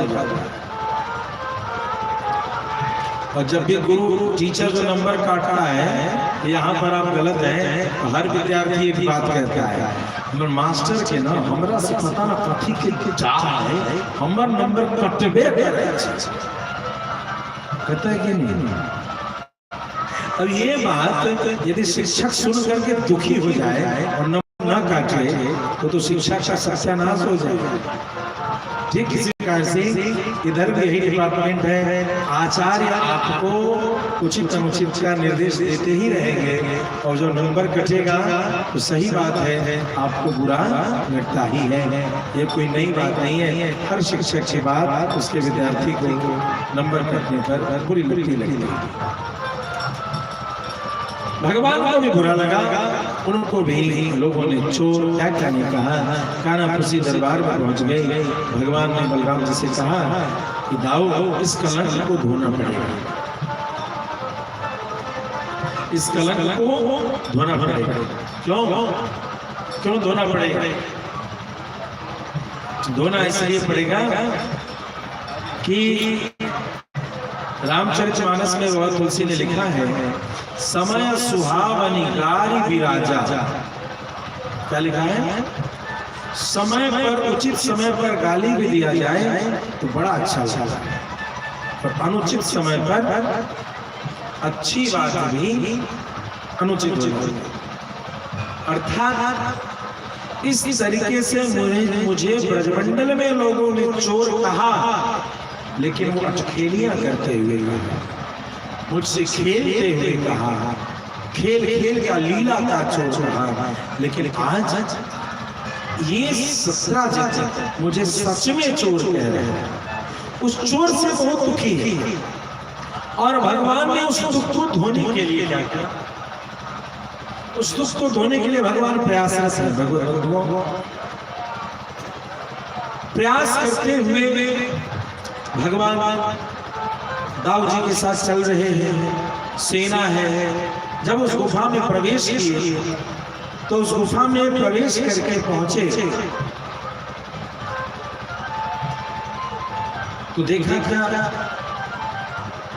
हो जाता है। और जब भी गुरु टीचर जो नंबर काटता है यहाँ पर आप गलत हैं, हर विद्यार्थी एक बात कहता है, मगर मास्टर के ना हमरा से पता ना कथी के चाह है, हमर नंबर कटबे करे कहता है कि नहीं। अब ये बात यदि शिक्षक सुन करके दुखी हो जाए और नंबर न काटे तो शिक्षा का सत्यानाश हो जाएगा। ठीक इसी प्रकार से इधर भी यही डिपार्टमेंट है, आचार्य आपको उचित अनुचित का निर्देश देते ही रहेंगे, और जो नंबर कटेगा तो सही बात है, आपको बुरा लगता ही है। ये कोई नई बात नहीं है, हर शिक्षक की बात उसके विद्यार्थी को नंबर कटने पर बुरी लगती है। भगवान को भी बुरा लगा, उनको भी लोगों ने चोर क्या नहीं कहा। कानापुसी दरबार में पहुंच गए। भगवान ने बलराम जी से कहा कि दाऊ इस कलंक को धोना पड़ेगा, इस कलंक को धोना पड़ेगा। क्यों धोना पड़ेगा? धोना इसलिए पड़ेगा कि रामचरितमानस में वह तुलसी ने लिखा है, समय सुहावनी गारी विराजा। क्या लिखा है? समय पर उचित समय पर गाली भी दिया जाए तो बड़ा अच्छा लगता है, और अनुचित समय पर अच्छी बात भी अनुचित हो जाती है। अर्थात इस तरीके से मुझे ब्रजमंडल में लोगों ने चोर कहा, लेकिन वो अटखेलियां करते हुए मुझसे खेलते हुए कहा, खेल खेल का लीला का चोर कहा। लेकिन आज ये ससुराल मुझे सच में चोर कह रहे हैं। उस चोर से बहुत दुखी है, और भगवान ने उस दुख को धोने के लिए क्या किया? उस दुख को धोने के लिए भगवान प्रयासरत है। प्रयास करते हुए भगवान दाऊ जी के साथ चल रहे हैं, सेना है। जब उस गुफा में प्रवेश किए तो उस गुफा में प्रवेश करके पहुंचे तो देखा क्या?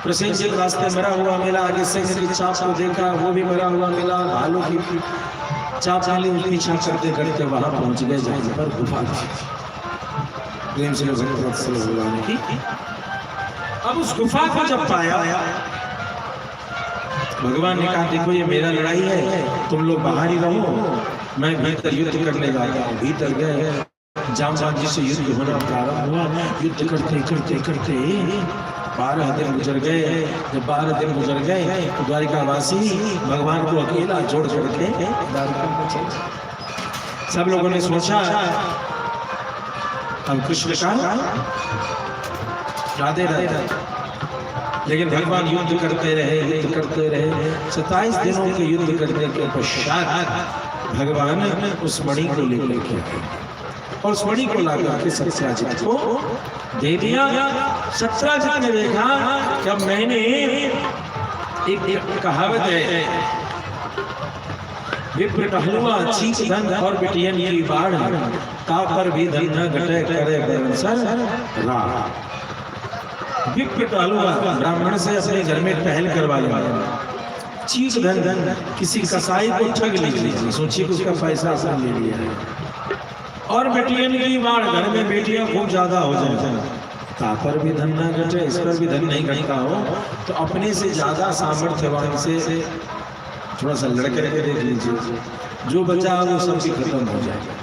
प्रसेनजीत रास्ते मरा हुआ मिला, आगे से की चाप को देखा, वो भी मरा हुआ मिला, भालू की चाप वाली पीछा करते करते वहां पहुंच गए जहां पर गुफा थी। प्रेम से बुलाने की। अब उस गुफा को जब पाया, भगवान ने कहा देखो ये मेरा लड़ाई है, तुम लोग बाहर ही रहो, मैं भीतर युद्ध करने जाता हूँ। भीतर गए, जामवंत जी से युद्ध होना प्रारंभ हुआ। युद्ध करते करते करते 12 दिन गुजर गए। जब 12 दिन गुजर गए तो द्वारिकावासी भगवान को अकेला जोड़ जोड़ के द्वारिका में चले। सब लोगों ने सोचा अब कृष्ण का राधे राधे, लेकिन भगवान युद्ध करते रहे। 27 दिनों के युद्ध करने के पश्चात भगवान उस मणि को लेकर के और उस मणि को लाकर के सत्याजित को दे दिया। सत्याजित ने देखा कि अब मैंने एक कहावत है, विप्र टहलुआ चीख धन और बिटियन की बाढ़, ता पर भी धन न घटे करे बरसर राह। विप्र टहलुआ ब्राह्मण से अपने घर में टहल करवा लिया, चीख धन किसी कसाई को ठग लीजिए, सोचिए उसका पैसा असर ले लिया है, और बेटियन की बाढ़, घर में बेटियां खूब ज्यादा हो जाए, ता पर भी धन न घटे, इस पर भी धन नहीं घटता हो, तो अपने से ज्यादा सामर्थ्यवान से थोड़ा सा लड़के रखे देख लीजिए, जो बचा वो सब भी खत्म हो जाएगा।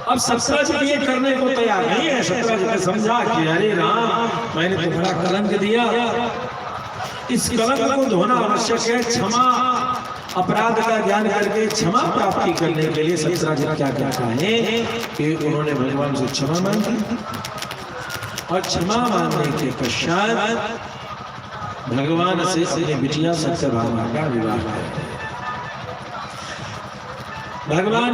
अब सत्याजित ये करने को तैयार नहीं है। सत्याजित ने समझा कि अरे राम, मैंने तुम्हारा कलंक दिया, इस कलंक को धोना आवश्यक है। क्षमा, अपराध का ज्ञान करके क्षमा प्राप्ति करने के लिए सत्याजित क्या कहता है कि उन्होंने भगवान से क्षमा मांगी, और क्षमा मांगने के पश्चात भगवान से अपने बिटिया सत्यभामा का विवाह करते हैं। भगवान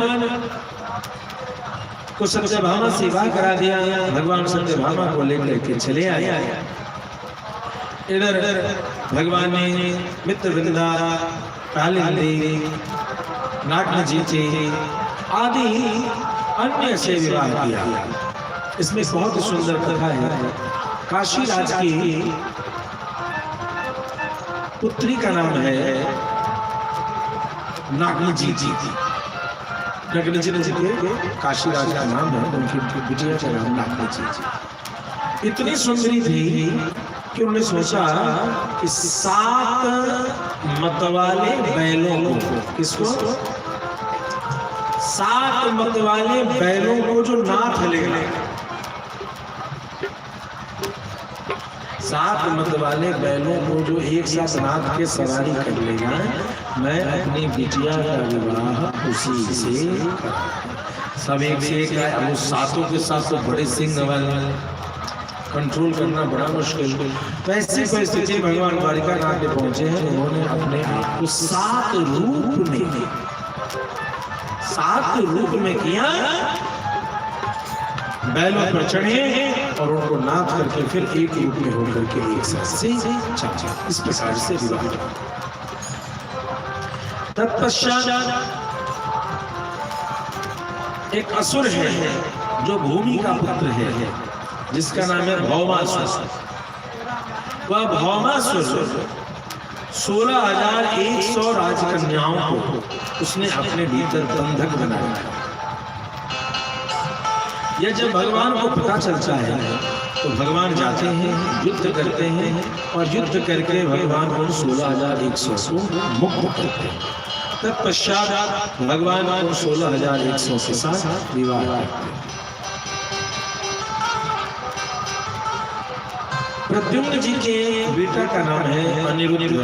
को सत्यभामा से विवाह करा दिया। भगवान सत्यभामा को लेकर के चले आए। इधर भगवान ने मित्रवृंदा, कालिंदी, नागनजीति आदि अन्य से विवाह किया। इसमें बहुत ही सुंदर कथा है। काशी राज की पुत्री का नाम है नागजी जी। नागजी जी के काशी राज का नाम है, उनकी बिटिया का नाम नागजी जी। इतनी सुंदरी थी कि उन्होंने सोचा कि 7 मतवाले बैलों को, किसको? 7 मतवाले बैलों को जो नाथ लेगा, 7 मतवाले बैलों को जो एक साथ नाथ के सवारी कर लेगा, मैं अपनी बिटिया का विवाह उसी से। सब एक से एक है, अब उस 7 के साथ तो बड़े सिंह वाले कंट्रोल करना बड़ा मुश्किल। तो ऐसी परिस्थिति भगवान द्वारिकानाथ में पहुंचे हैं। उन्होंने अपने आप को 7 रूप में किया, बैलों पर चढ़े और उनको नाथ करके फिर एक रूप में होकर के एक साथ से चला। इस प्रकार से विवाह। तत्पश्चात एक असुर है जो भूमि का पुत्र है, जिसका नाम है भौमासुर। वह भौमासुर 16,100 राजकन्याओं को उसने अपने भीतर बंधक बनाया। यह जब भगवान को पता चलता है तो भगवान जाते हैं, युद्ध करते हैं और युद्ध करके भगवान को 16,100 को मुक्त करते हैं। तत्पश्चात भगवान को 16,100 के साथ विवाह करते हैं। प्रद्युम्न जी के बेटा का नाम है अनिरुद्ध।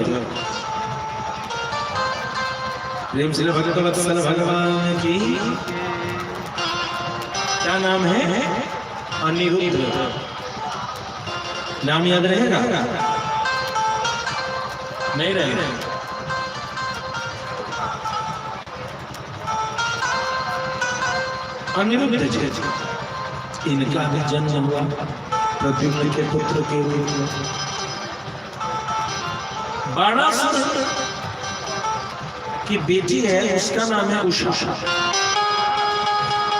प्रेम से भगवत्सल भगवान की क्या नाम है? अनिरुद्ध। नाम याद रहेगा? नहीं रहेगा। अनिरुद्ध जी, इनका भी जन्म हुआ प्रद्युम्न के पुत्र के रूप में। बाणासुर की बेटी है, उसका नाम है उषा।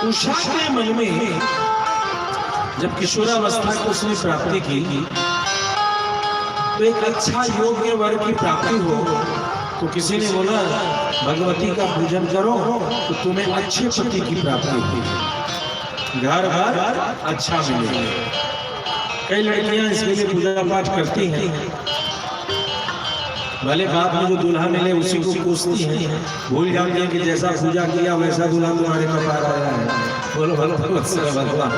उषा के मन में जब किशोरावस्था को उसने प्राप्ति की तो एक अच्छा योग्य वर की प्राप्ति हो तो किसी ने बोला भगवती का पूजन करो तो तुम्हें अच्छे पति की प्राप्ति होगी, घर घर अच्छा मिलेगा। कई लड़कियां इसके लिए पूजा पाठ करती हैं, भले बाप में जो दूल्हा मिले उसी को कोसती हैं, भूल जाती हैं कि जैसा पूजा किया वैसा दूल्हा तुम्हारे कपार आया है। बोलो भगवान।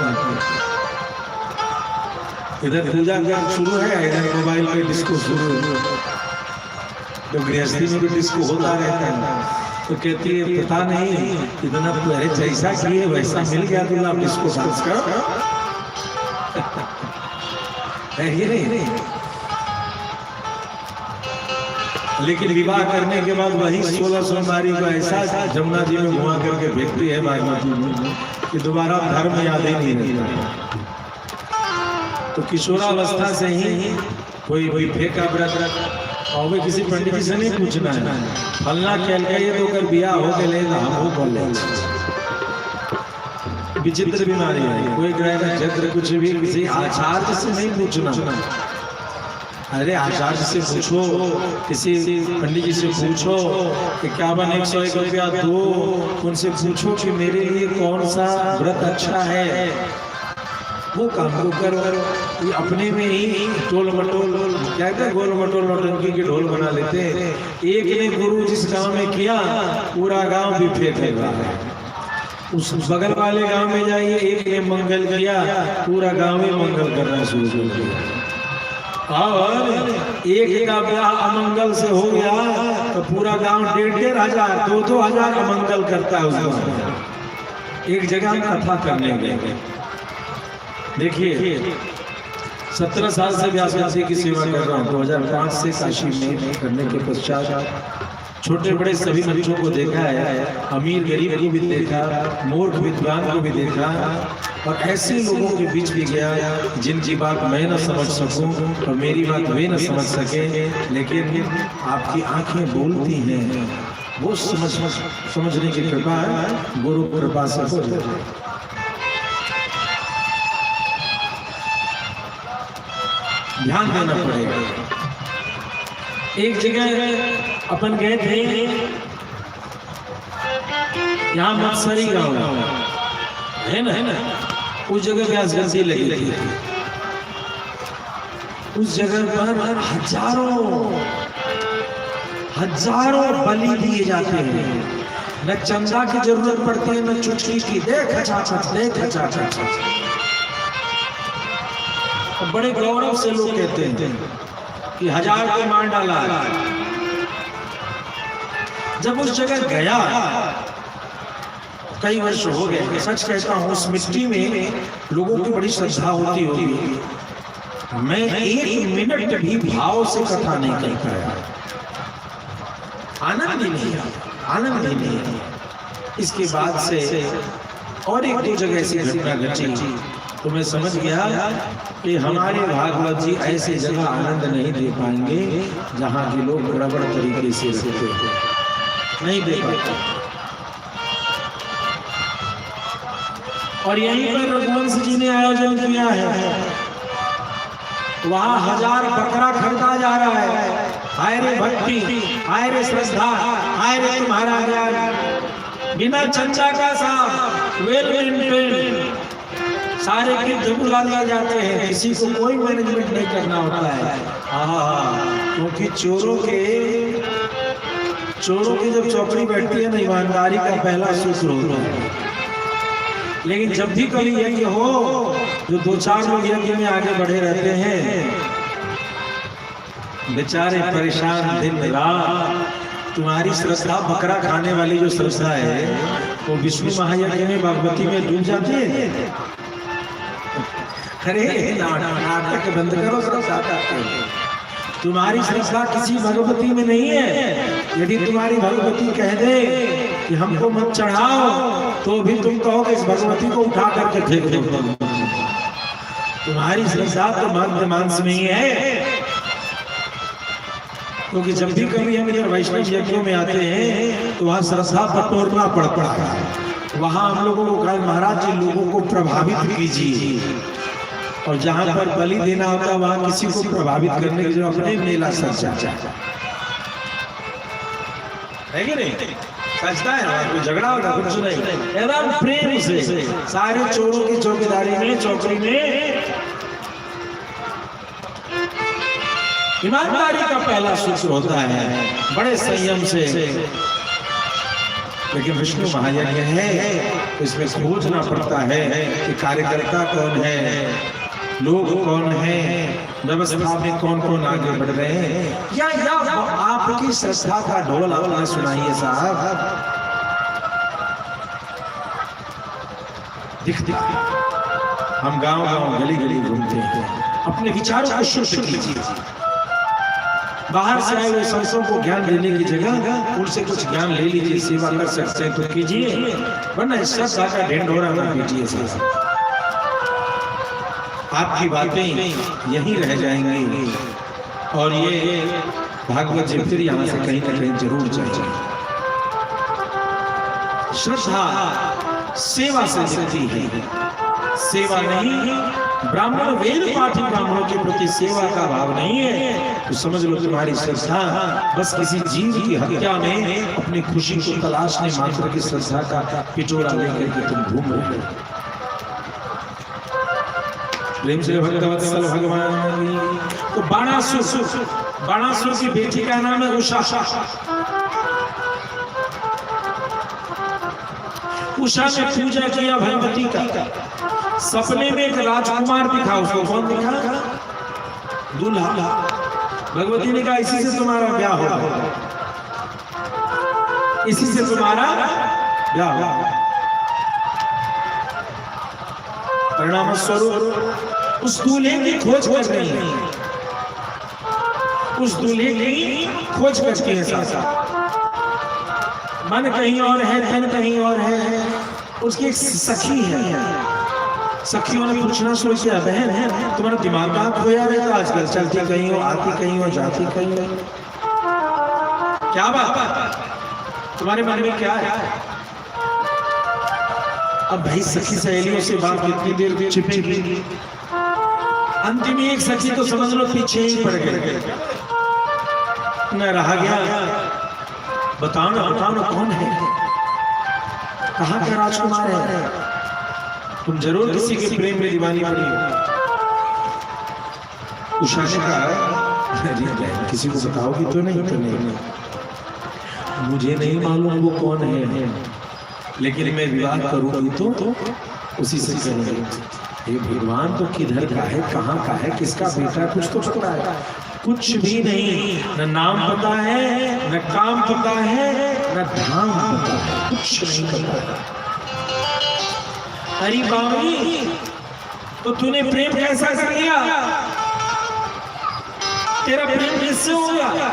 इधर पूजा शुरू है, इधर मोबाइल में डिस्को शुरू है। तो गृहस्थी में भी डिस्को होता रहता है। तो कहती है पता नहीं इतना अरे जैसा किए वैसा मिल गया दूल्हा, डिस्को डांस करो। नहीं, लेकिन विवाह करने के बाद वही 16 सोमवारी को ऐसा जमुना जी में घुमा करके भेजती है बागमती कि दोबारा धर्म याद ही नहीं रहता। तो किशोरावस्था से ही कोई फेंका व्रत और वे किसी पंडित से नहीं पूछना है, फलना खेल का ये तो कर बिया हो के लेगा हम वो कर लेंगे। विचित्र बीमारी है, कोई ग्रह क्षेत्र कुछ भी किसी आचार्य से नहीं पूछना। अरे आचार्य से पूछो, किसी पंडित जी से पूछो कि क्या बन 101 रुपया दो, उनसे पूछो कि मेरे लिए कौन सा व्रत अच्छा है, वो काम को करो। ये अपने में ही टोल मटोल क्या कहते हैं, गोल मटोल नौटंकी के ढोल बना लेते हैं। एक ने गुरु जिस गांव में किया पूरा गांव भी फेंकेगा, उस बगल वाले गांव में जाइए, एक ने मंगल किया पूरा गांव में मंगल करना शुरू कर दिया। और एक का ब्याह अमंगल से हो गया तो पूरा गांव 1,500 हजार 2,000 हजार अमंगल करता है उसको। एक जगह कथा करने गए, देखिए 17 साल से व्यास की सेवा कर रहा हूँ। 2005 से काशी में करने के पश्चात छोटे बड़े सभी बच्चों को देखा है, अमीर गरीब को भी देखा, मूर्ख विद्वान को भी देखा, और ऐसे लोगों के बीच भी गया जिनकी बात मैं न समझ सकूं और मेरी बात वे न समझ सके, लेकिन आपकी आंखें बोलती हैं, वो समझने की कृपा है, गुरु कृपा से हो जाए। ध्यान देना पड़ेगा। एक जगह अपन गए थे, यहाँ मत्सरी गांव है ना, उस जगह प्यास गंदी लगी थी। उस जगह पर हजारों बलि दिए जाते हैं। न चंदा की जरूरत पड़ती है, न चुटकी की। देख बड़े गौरव से लोग कहते हैं कि 1000 को मार डाला। जब उस जगह गया, कई वर्ष हो गए, सच कहता हूं उस मिट्टी में लोगों की बड़ी श्रद्धा होती होगी। मैं 1 मिनट भी भाव से कथा नहीं कर पाया, आनंद ही नहीं। इसके बाद से और 1-2 जगह ऐसी घटना घटी तो मैं समझ गया कि हमारे भागवत जी ऐसी जगह आनंद नहीं दे पाएंगे जहां के लोग गड़बड़ तरीके से रहते हैं, नहीं दे पाते। और यहीं पर रघुवंश जी ने आयोजन किया है, वहां 1000 बकरा खरीदा जा रहा है। हाय रे भक्ति, हाय रे श्रद्धा, हाय रे तुम्हारा ज्ञान। बिना चंदा का साथ वेल सारे गिफ्ट बुला लिया जाते हैं, किसी को कोई मैनेजमेंट नहीं करना होता है। क्योंकि चोरों की जब चौकड़ी बैठती है ना, ईमानदारी का पहला सूत्र होता है। लेकिन जब भी कभी यज्ञ हो, जो 2-4 लोग यज्ञ में आगे बढ़े रहते हैं, बेचारे परेशान दिन रात। तुम्हारी श्रद्धा बकरा खाने वाली जो श्रद्धा है, वो विष्णु महायज्ञ में भगवती में डूब जाती है। अरे नाटक बंद करो, तुम्हारी श्रद्धा किसी भगवती में नहीं है। यदि तुम्हारी भगवती कह दे कि हमको मत चढ़ाओ, तो भी तुम कहो कि इस भगवती को उठा करके फेंक दो। तुम्हारी श्रद्धा तो मध्य मांस में ही है। क्योंकि जब भी कभी हम इधर वैष्णव यज्ञों में आते हैं तो वहाँ श्रद्धा बटोरना पड़ता है। वहाँ हम लोगों को कहा, महाराज जी लोगों को प्रभावित कीजिए, और जहाँ पर बलि देना होता है वहाँ किसी को प्रभावित करने की जरूरत नहीं। मेला सच्चा है कि नहीं? सचता है ना, कोई झगड़ा होगा कुछ नहीं, एकदम प्रेम से। सारे चोरों की चौकीदारी में, चौकड़ी में ईमानदारी का पहला सूत्र होता है, बड़े संयम से। लेकिन विष्णु महायज्ञ है, इसमें खोजना पड़ता है कि कार्यकर्ता कौन है, लोग कौन हैं, व्यवस्था में कौन कौन आगे बढ़ रहे हैं। या आपकी श्रद्धा का ढोल आपने सुनाइए साहब। दिख हम गांव गली घूमते हैं, अपने विचारों को शुद्ध कीजिए। बाहर से आए हुए संतों को ज्ञान देने की जगह उनसे कुछ ज्ञान ले लीजिए, सेवा कर सकते हैं तो कीजिए, वरना श्रद्धा का ढिंढोरा ना कीजिए। आपकी बातें यहीं रह जाएंगी और ये भागवत जी फिर यहाँ से कहीं ना कहीं जरूर जाएगी। श्रद्धा सेवा से दिखती है, सेवा नहीं। ब्राह्मण वेद पाठी ब्राह्मणों के प्रति सेवा का भाव नहीं है तो समझ लो तुम्हारी श्रद्धा बस किसी जीव की हत्या में अपनी खुशी को तलाशने मात्र की श्रद्धा का पिटोरा लेकर के तुम घूम रहे हो। प्रेम से भगवत्सल भगवान। तो बाणासुर की बेटी का नाम है उषा। उषा ने पूजा किया भगवती का। सपने में एक राजकुमार दिखा, उसको कौन दिखा? दूल्हा। भगवती ने कहा इसी से तुम्हारा ब्याह होगा, इसी से तुम्हारा ब्याह होगा। परिणाम स्वरूप उस दूल्हे की खोज कर रही है, उस दूल्हे की खोज करती है। साथ मन कहीं और है, धन कहीं और है। उसकी एक सखी है, सखियों ने पूछना शुरू किया, बहन है तुम्हारा दिमाग कहाँ खोया रहता आजकल, चलती कहीं हो, आती कहीं हो, जाती कहीं हो, क्या बात तुम्हारे मन में क्या है? अब भाई सखी सहेलियों से बात कितनी देर छिपी, अंतिम एक सखी तो समझ लो पीछे ही पड़ गए, न रहा गया। बताओ ना कौन है, कहाँ का राजकुमार है? तुम जरूर किसी के प्रेम में दीवानी पड़ी हो। उषा ने कहा किसी को बताओगी तो नहीं? तो नहीं, मुझे नहीं मालूम वो कौन है, लेकिन मैं विवाह करूंगी तो उसी से करूंगी। ये भगवान तो किधर का है, कहाँ का है, किसका बेटा, कुछ तो पता है? कुछ भी नहीं, न नाम पता है, न काम पता है, न धाम पता है, कुछ नहीं पता है। अरे बाबी, तो तूने प्रेम कैसा कर लिया? तेरा प्रेम किससे हो गया?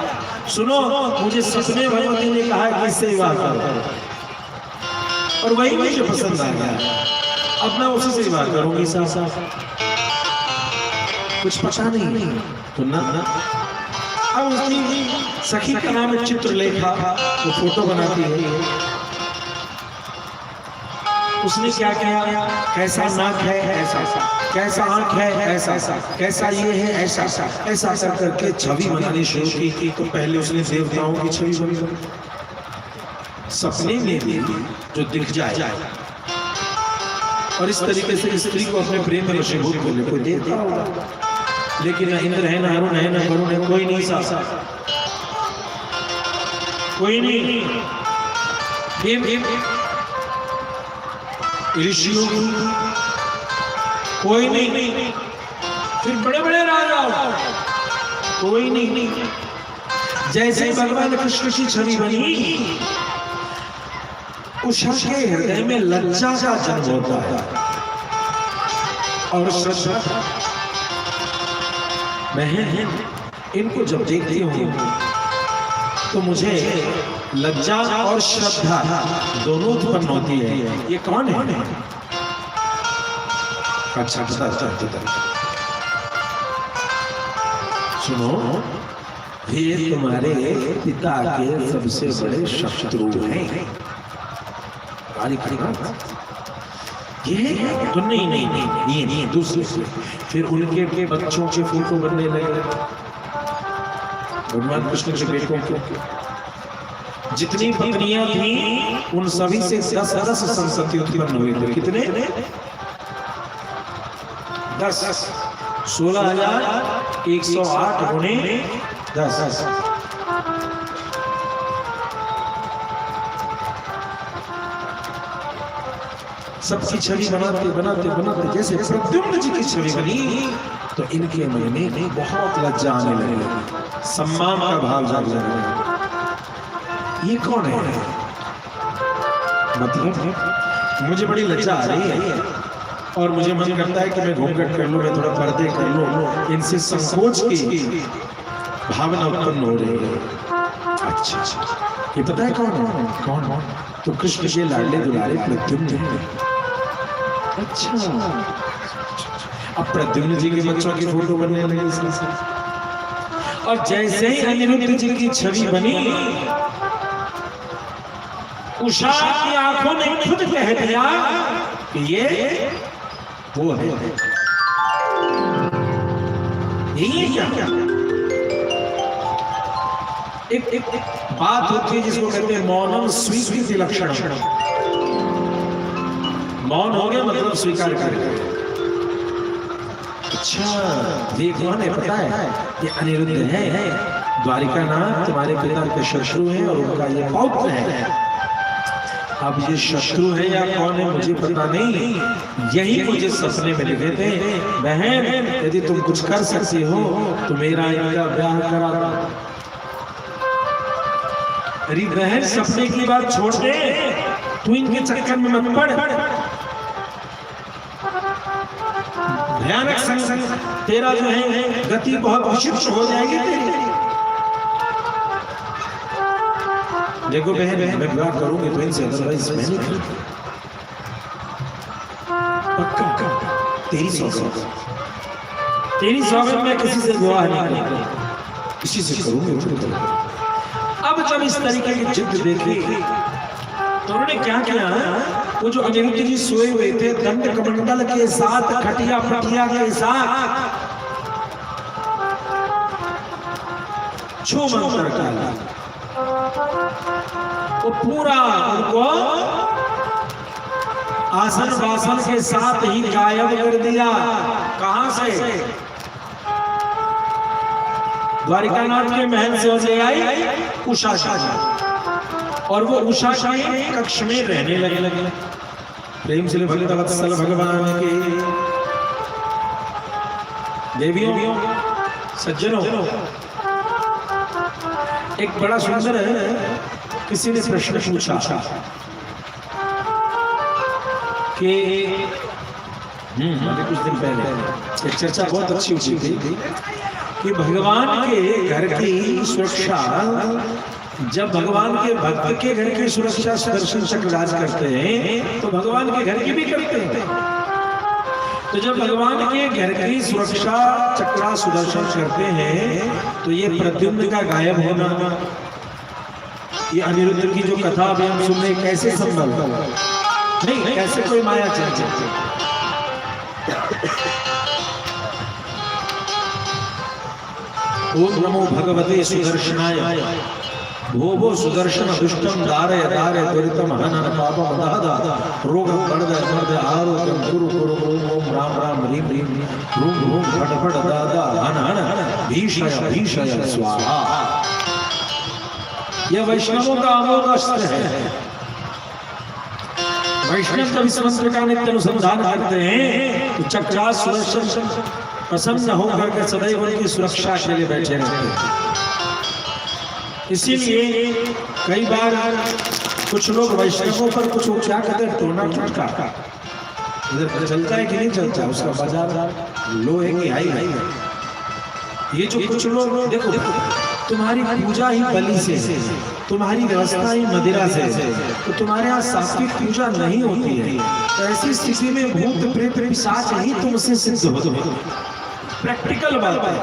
सुनो, मुझे सपने भगवती ने कहा कि इससे विवाह करो, और वही मुझे पसंद आ गया। अब मैं उसी से विवाह करूंगी। साहब कुछ पता नहीं तो ना। अब उसकी सखी का नाम है चित्रलेखा, वो फोटो बनाती है। उसने क्या किया, कैसा नाक है ऐसा, कैसा आंख है ऐसा, कैसा ये है ऐसा, ऐसा कर करके छवि बनानी शुरू की। तो पहले उसने देवताओं की छवि बनी, सपने में भी जो दिख जाए, और इस तरीके से स्त्री को अपने प्रेम में वशीभूत करने को देता होगा। लेकिन न इंद्र है, न अरुण है, न वरुण है, कोई नहीं सा, कोई नहीं। ऋषियों कोई नहीं, फिर बड़े बड़े राजा कोई नहीं। जैसे भगवान कृष्ण की छवि बनी, उषा के हृदय में लज्जा का जन्म होता है और श्रद्धा। मैं इनको जब देखती हूँ तो मुझे लज्जा और श्रद्धा दोनों उत्पन्न होती है। ये कौन है? अच्छा, सुनो, ये तुम्हारे पिता के सबसे बड़े शत्रु हैं। ये तो नहीं, दूसरे। फिर उनके बच्चों के फोटो बनने लगे, भगवान कृष्ण के बेटों के। जितनी पत्नियां थी उन सभी से 10 संतति उत्पन्न हुए थे। कितने? 10, 16,108 गुणे 10। सबकी छवि बनाते जैसे प्रद्युम्न जी की छवि बनी, तो इनके मन में बहुत लज्जा आने लगी, सम्मान का भाव जागने लगा। ये कौन है? मतलब मुझे बड़ी लज्जा आ रही है और मुझे मन करता है कि मैं घूंघट कर लूं, मैं थोड़ा पर्दे कर लूं। इनसे संकोच की भावना उत्पन्न हो रही है। अच्छा, ये पता है कौन? तो कृष्ण के लाडले दुलारे प्रद्युम्न। अच्छा, अब प्रद्युम्न जी के बच्चों की फोटो बनने लगी, और जैसे ही अनिरुद्ध जी की छवि बनी, उषा की आंखों ने खुद कह दिया कि ये वो है। यही क्या? एक बात होती है जिसको कहते हैं मौनम स्वीकृति लक्षण। मौन हो गया मतलब स्वीकार कर लिया। अच्छा, देखो ने पता है ये अनिरुद्ध है, द्वारिका नाथ तुम्हारे पिता के शत्रु है और उनका ये पौत्र है। अब ये शत्रु है या कौन है मुझे पता नहीं, यही मुझे सपने में दिखे थे। बहन, यदि तुम कुछ कर सकती हो तो मेरा इनका ब्याह करा दो। अरे बहन, सपने की बात छोड़ दे, तू इनके चक्कर में मत पड़। भयानक संग तेरा जो है गति बहुत विचित्र हो जाएगी तेरी। देखो बहन, मैं विवाह करूंगी तो इनसे, अदरवाइज मैं नहीं करूंगी। पक्का तेरी सौगंध में किसी से विवाह नहीं करूंगी, किसी से करूंगी। अब जब इस तरीके की जिद देखी तो उन्होंने क्या किया, वो जो अनिरुद्ध जी सोए हुए थे दंड कमंडल के साथ, खटिया पटिया के साथ, छू मंत्र काला, वो पूरा उनको आसन वासन के साथ ही गायब कर दिया। कहां से? द्वारिकानाथ के महल से ले आई उषा जी, और वो उषा के कक्ष में रहने लगे। प्रेम से भगवत्सल भगवान के देवियों सज्जनों, एक बड़ा सुंदर है, किसी ने प्रश्न पूछा कि कुछ दिन पहले एक चर्चा बहुत अच्छी हुई थी कि भगवान के घर की सुरक्षा, जब भगवान के भक्त के घर की सुरक्षा सुदर्शन चक्रराज करते हैं तो भगवान के घर की भी करते हैं। तो जब भगवान के घर की सुरक्षा चक्रा सुदर्शन करते हैं तो ये प्रद्युम्न का गायब होना, ये अनिरुद्ध की जो कथा अभी हम सुन रहे, कैसे संभव नहीं, कैसे कोई माया चल सकती। ओम नमो भगवते सुदर्शनाय, भो सुदर्शन दुष्टम दारय दारय दुरितम हनन पापम दादा रोगम बर्दय बर्दय आरोग्यम गुरु गुरु ओम राम राम ह्रीम ह्रीम रूम रूम फट फट दादा हन हन भीषय भीषय स्वाहा। यह वैष्णवों का अमोघ अस्त्र है। वैष्णव जब इस मंत्र का नित्य अनुसंधान करते हैं तो चक्रास सुदर्शन प्रसन्न होकर के सदैव उनकी सुरक्षा के लिए बैठे रहते हैं। इसीलिए कई बार कुछ लोग वैष्णवों पर कुछ क्या कहते हैं, टोना टटका, इधर चलता है कि नहीं चलता, उसका बाजार लो है कि हाई है। ये जो कुछ लोग, देखो तुम्हारी पूजा ही बलि से, तुम्हारी व्यवस्था ही मदिरा से, तो तुम्हारे यहाँ सात्विक पूजा नहीं होती है। तो ऐसी स्थिति में भूत प्रेत पिशाच ही तुमसे सिद्ध होते हैं। प्रैक्टिकल बात है।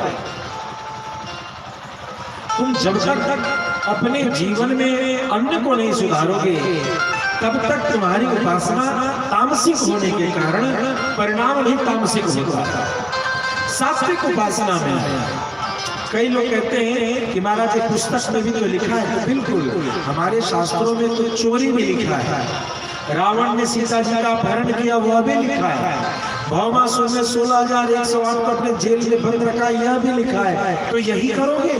तुम जब तक अपने जीवन में अन्न को नहीं सुधारोगे तब तक तुम्हारी उपासना तामसिक होने के कारण परिणाम भी तामसिक होता है। सात्विक उपासना में कई लोग कहते हैं कि महाराज पुस्तक में भी तो लिखा है, बिल्कुल हमारे शास्त्रों में तो चोरी भी लिखा है, रावण ने सीता जी का अपहरण किया वह भी लिखा है, भौमासुर ने 16,108 को अपने जेल में बंद रखा यह भी लिखा है। तो यही करोगे,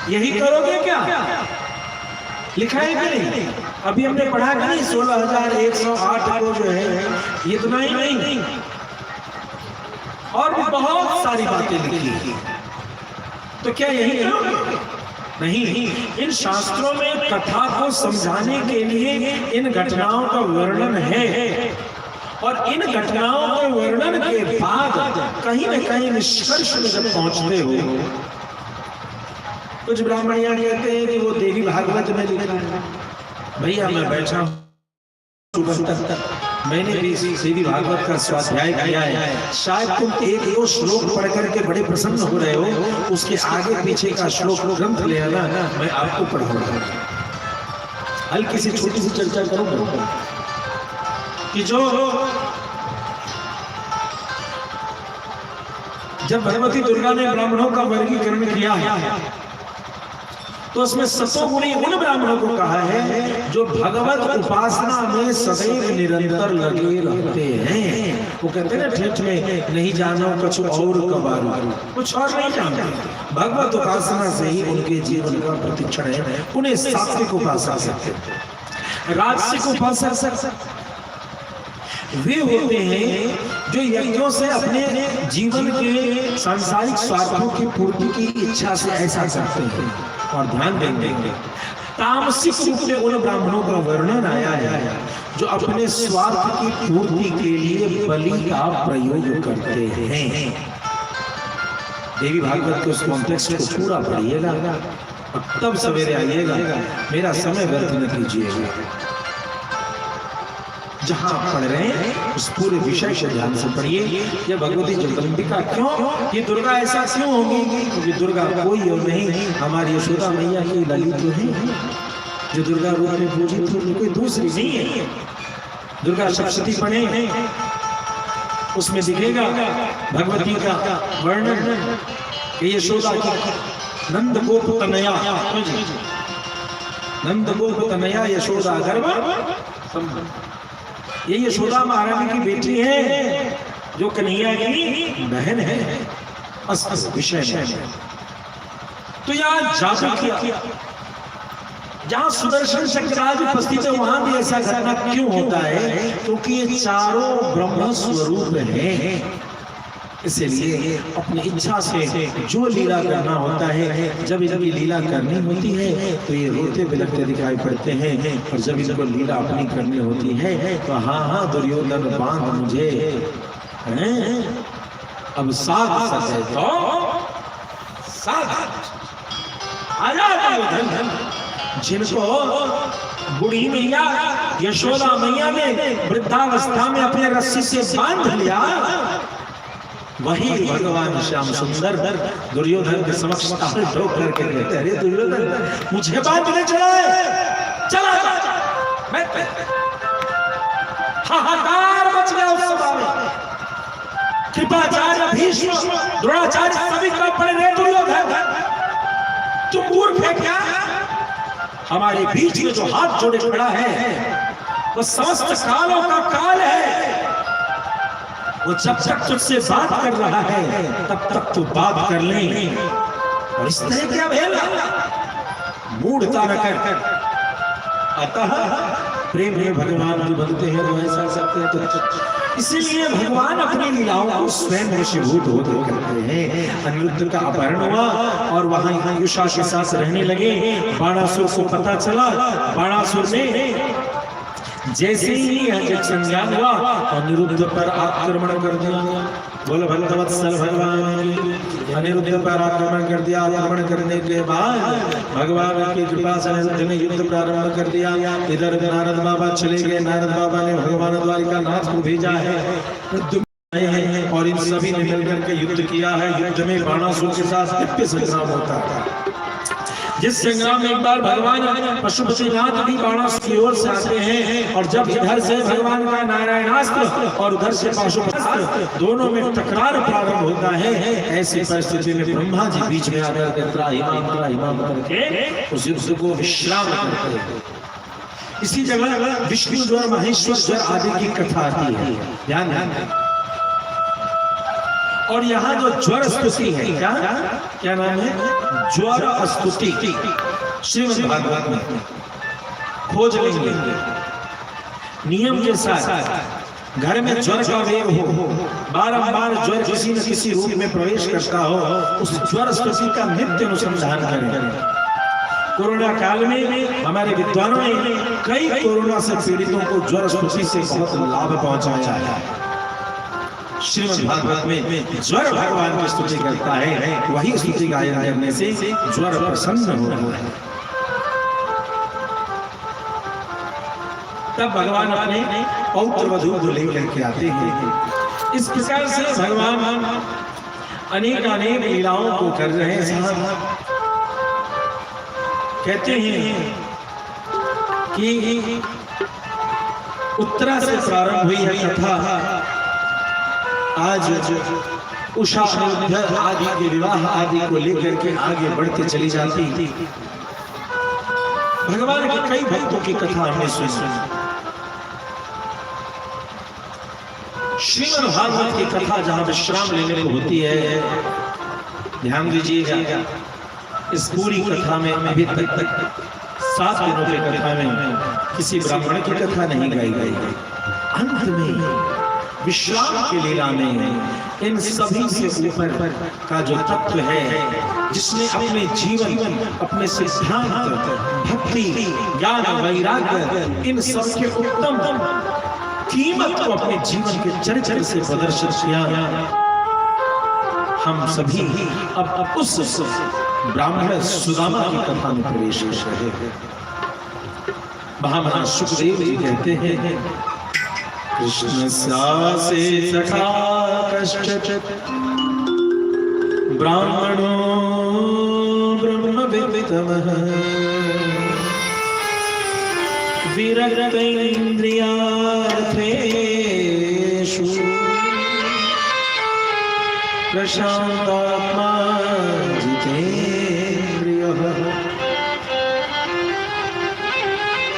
यही करोगे क्या? लिखा है कि नहीं? अभी हमने पढ़ा कि नहीं 16,108 को जो है, ये तो नहीं, और भी बहुत सारी बातें लिखी। तो क्या यही करोगे? नहीं, इन शास्त्रों में कथा को समझाने के लिए इन घटनाओं का वर्णन है, और इन घटनाओं के वर्णन के बाद कहीं न कहीं निष्कर्ष में जब पहुंचते हो, कुछ ब्राह्मणियां कहते हैं कि वो देवी भागवत में लिखा है। भैया मैं बैठा सुबह तक मैंने भी देवी भागवत का स्वाध्याय किया है, शायद तुम एक दो श्लोक पढ़ करके बड़े प्रसन्न हो रहे हो, उसके आगे पीछे का श्लोक ग्रंथ ले आना, मैं आपको पढ़ाऊंगा। हल्की सी छोटी सी चर्चा करूंगा कि जो जब भगवती दुर्गा ने ब्राह्मणों का वर्गीकरण किया है तो उसमें सतोगुणी उन ब्राह्मणों को कहा है जो भगवत उपासना में सदैव निरंतर लगे रहते हैं। वो कहते हैं ना ठेठ में, नहीं जानो कुछ और कबारू, कुछ और नहीं जानते, भगवत उपासना से ही उनके जीवन का प्रतिक्षण है। उन्हें सात्विक उपासना सकते, राजसिक उपासना वे होते हैं जो यज्ञों से अपने जीवन के सांसारिक स्वार्थों की पूर्ति की इच्छा से ऐसा करते हैं। और ध्यान देंगे तामसिक रूप में उन ब्राह्मणों का वर्णन आया है जो अपने स्वार्थ की पूर्ति के लिए बलि का प्रयोग करते हैं। देवी भागवत के उस कॉन्टेक्स्ट को पूरा पढ़िएगा और तब सवेरे आइएगा, मेरा समय व्यर्थ न कीजिएगा। जहां पढ़ रहे हैं उस पूरे विषय को ध्यान से पढ़िए। ये भगवती जगदम्बिका क्यों, ये दुर्गा ऐसा क्यों होगी? क्योंकि दुर्गा कोई और नहीं, हमारी यशोदा मैया की ललित जो है, जो दुर्गा रूप में पूजित होती, कोई दूसरी नहीं है। दुर्गा सप्तशती पढ़े उसमें दिखेगा भगवती का वर्णन कि यशोदा की नंद गोप तनया, नंद गोप तनया यशोदा गर्भ संभव। ये यशोदा महारानी की बेटी है जो कन्हैया की बहन है। अस्त विषय में तो यहाँ जादू किया, जहां सुदर्शन चक्रराज उपस्थित है वहां भी ऐसा घटना क्यों होता है? क्योंकि ये चारों ब्रह्म स्वरूप हैं, इसलिए अपनी इच्छा से जो लीला करना होता है, जब इनकी लीला करनी होती है तो ये रोते बिलखते दिखाई पड़ते हैं, और जब इनको लीला अपनी करनी होती है तो हाँ हाँ दुर्योधन बांध मुझे अब साथ सके तो साथ आजा दुर्योधन। जिनको बूढ़ी मैया यशोदा मैया ने वृद्धावस्था में अपने रस्सी से बांध लिया, वही भगवान श्याम सुंदर दुर्योधन के समक्ष ठोक करके कहते, अरे दुर्योधन मुझे बांधने चला है, चला मैं हाहाकार मच गया उस सभा में। कृपाचार्य भीष्म द्रोणाचार्य सभी का पड़े, रे दुर्योधन तुम मूर्ख है क्या? हमारे बीच में जो हाथ जोड़े खड़ा है वो समस्त कालों का काल है, वो जब तक तुझसे बात कर रहा है तब तक तू बात कर ले, और इस तरह क्या भेला मूढ़ता न कर। अतः प्रेम में भगवान जो बनते हैं वो ऐसा करते हैं, तो इसीलिए भगवान अपनी लीलाओं को स्वयं वशीभूत होते करते हैं। अनिरुद्ध का अपहरण हुआ और वहां युषा के साथ रहने लगे। बाणासुर को पता चला, बाणासुर ने जैसे ही एक संज्ञान हुआ अनिरुद्ध पर आक्रमण कर दिया। बोल भक्तवत्सल भगवान, अनिरुद्ध पर आक्रमण कर दिया। आक्रमण करने के बाद भगवान की कृपा से अनिरुद्ध ने युद्ध प्रारंभ कर दिया। इधर नारद बाबा चले गए, नारद बाबा ने भगवान द्वारिका नाथ को भेजा है, और इन सभी ने मिलकर के युद्ध किया है। युद्ध में बाणासुर के साथ दिव्य संग्राम होता है, जिस संग्राम में एक बार भगवान पशुपतिनाथ भी बाणासुर की ओर से आते हैं, और जब इधर से भगवान का नारायणास्त्र और उधर से पशुपतिनाथ दोनों में टकरार प्रारंभ होता है। ऐसी परिस्थिति में ब्रह्मा जी बीच में आकर के त्राहिमाम करके उस युद्ध को विश्राम करते हैं। इसी जगह विष्णु ज्वर, महेश्वर ज्वर आदि की कथा आती है, ध्यान। और यहाँ जो ज्वर स्तुति है, क्या नाम है? ज्वर स्तुति श्रीमद् भागवत में खोज लेंगे। नियम के साथ घर में ज्वर का वेग हो, बारंबार ज्वर किसी न किसी रूप में प्रवेश करता हो, उस ज्वर स्तुति का नित्य अनुसंधान करें। कोरोना काल में हमारे विद्वानों ने कई कोरोना से पीड़ितों को ज्वर स्तुति से बहुत लाभ पहुंचाया है। श्रीमद् भागवत में ज्वर भगवान की स्तुति करता है, वही स्तुति गायन करने से ज्वर प्रसन्न होता है। तब भगवान अपने पौत्र वधू को लेकर के आते हैं। इस प्रकार से भगवान अनेक लीलाओं को कर रहे हैं। कहते हैं कि उत्तरा से प्रारंभ हुई है कथा, आज उषा आदि के विवाह आदि को लेकर के आगे बढ़ते चली जाती। भगवान के कई भक्तों की कथा हमने सुनी। श्रीमद् भागवत की कथा जहां विश्राम लेने को होती है, ध्यान दीजिएगा, इस पूरी कथा में अभी तक 7 दिनों की कथा में किसी ब्राह्मण की कथा नहीं गाई गई। अंत में विश्राम की लीला में इन सभी से ऊपर का जो तत्व है, जिसने अपने जीवन, अपने सिद्धांत, भक्ति, ज्ञान, वैराग्य, इन सब के उत्तम कीमत को अपने जीवन के चरित्र से प्रदर्शित किया। हम सभी अब उस ब्राह्मण सुदामा की कथा में प्रवेश कर रहे हैं। महामना सुखदेव जी कहते हैं, कृष्ण से सखा कश्चित् ब्राह्मणो ब्रह्मवित्तमः विरक्त इंद्रियार्थेषु प्रशांतात्मा जितेन्द्रियः।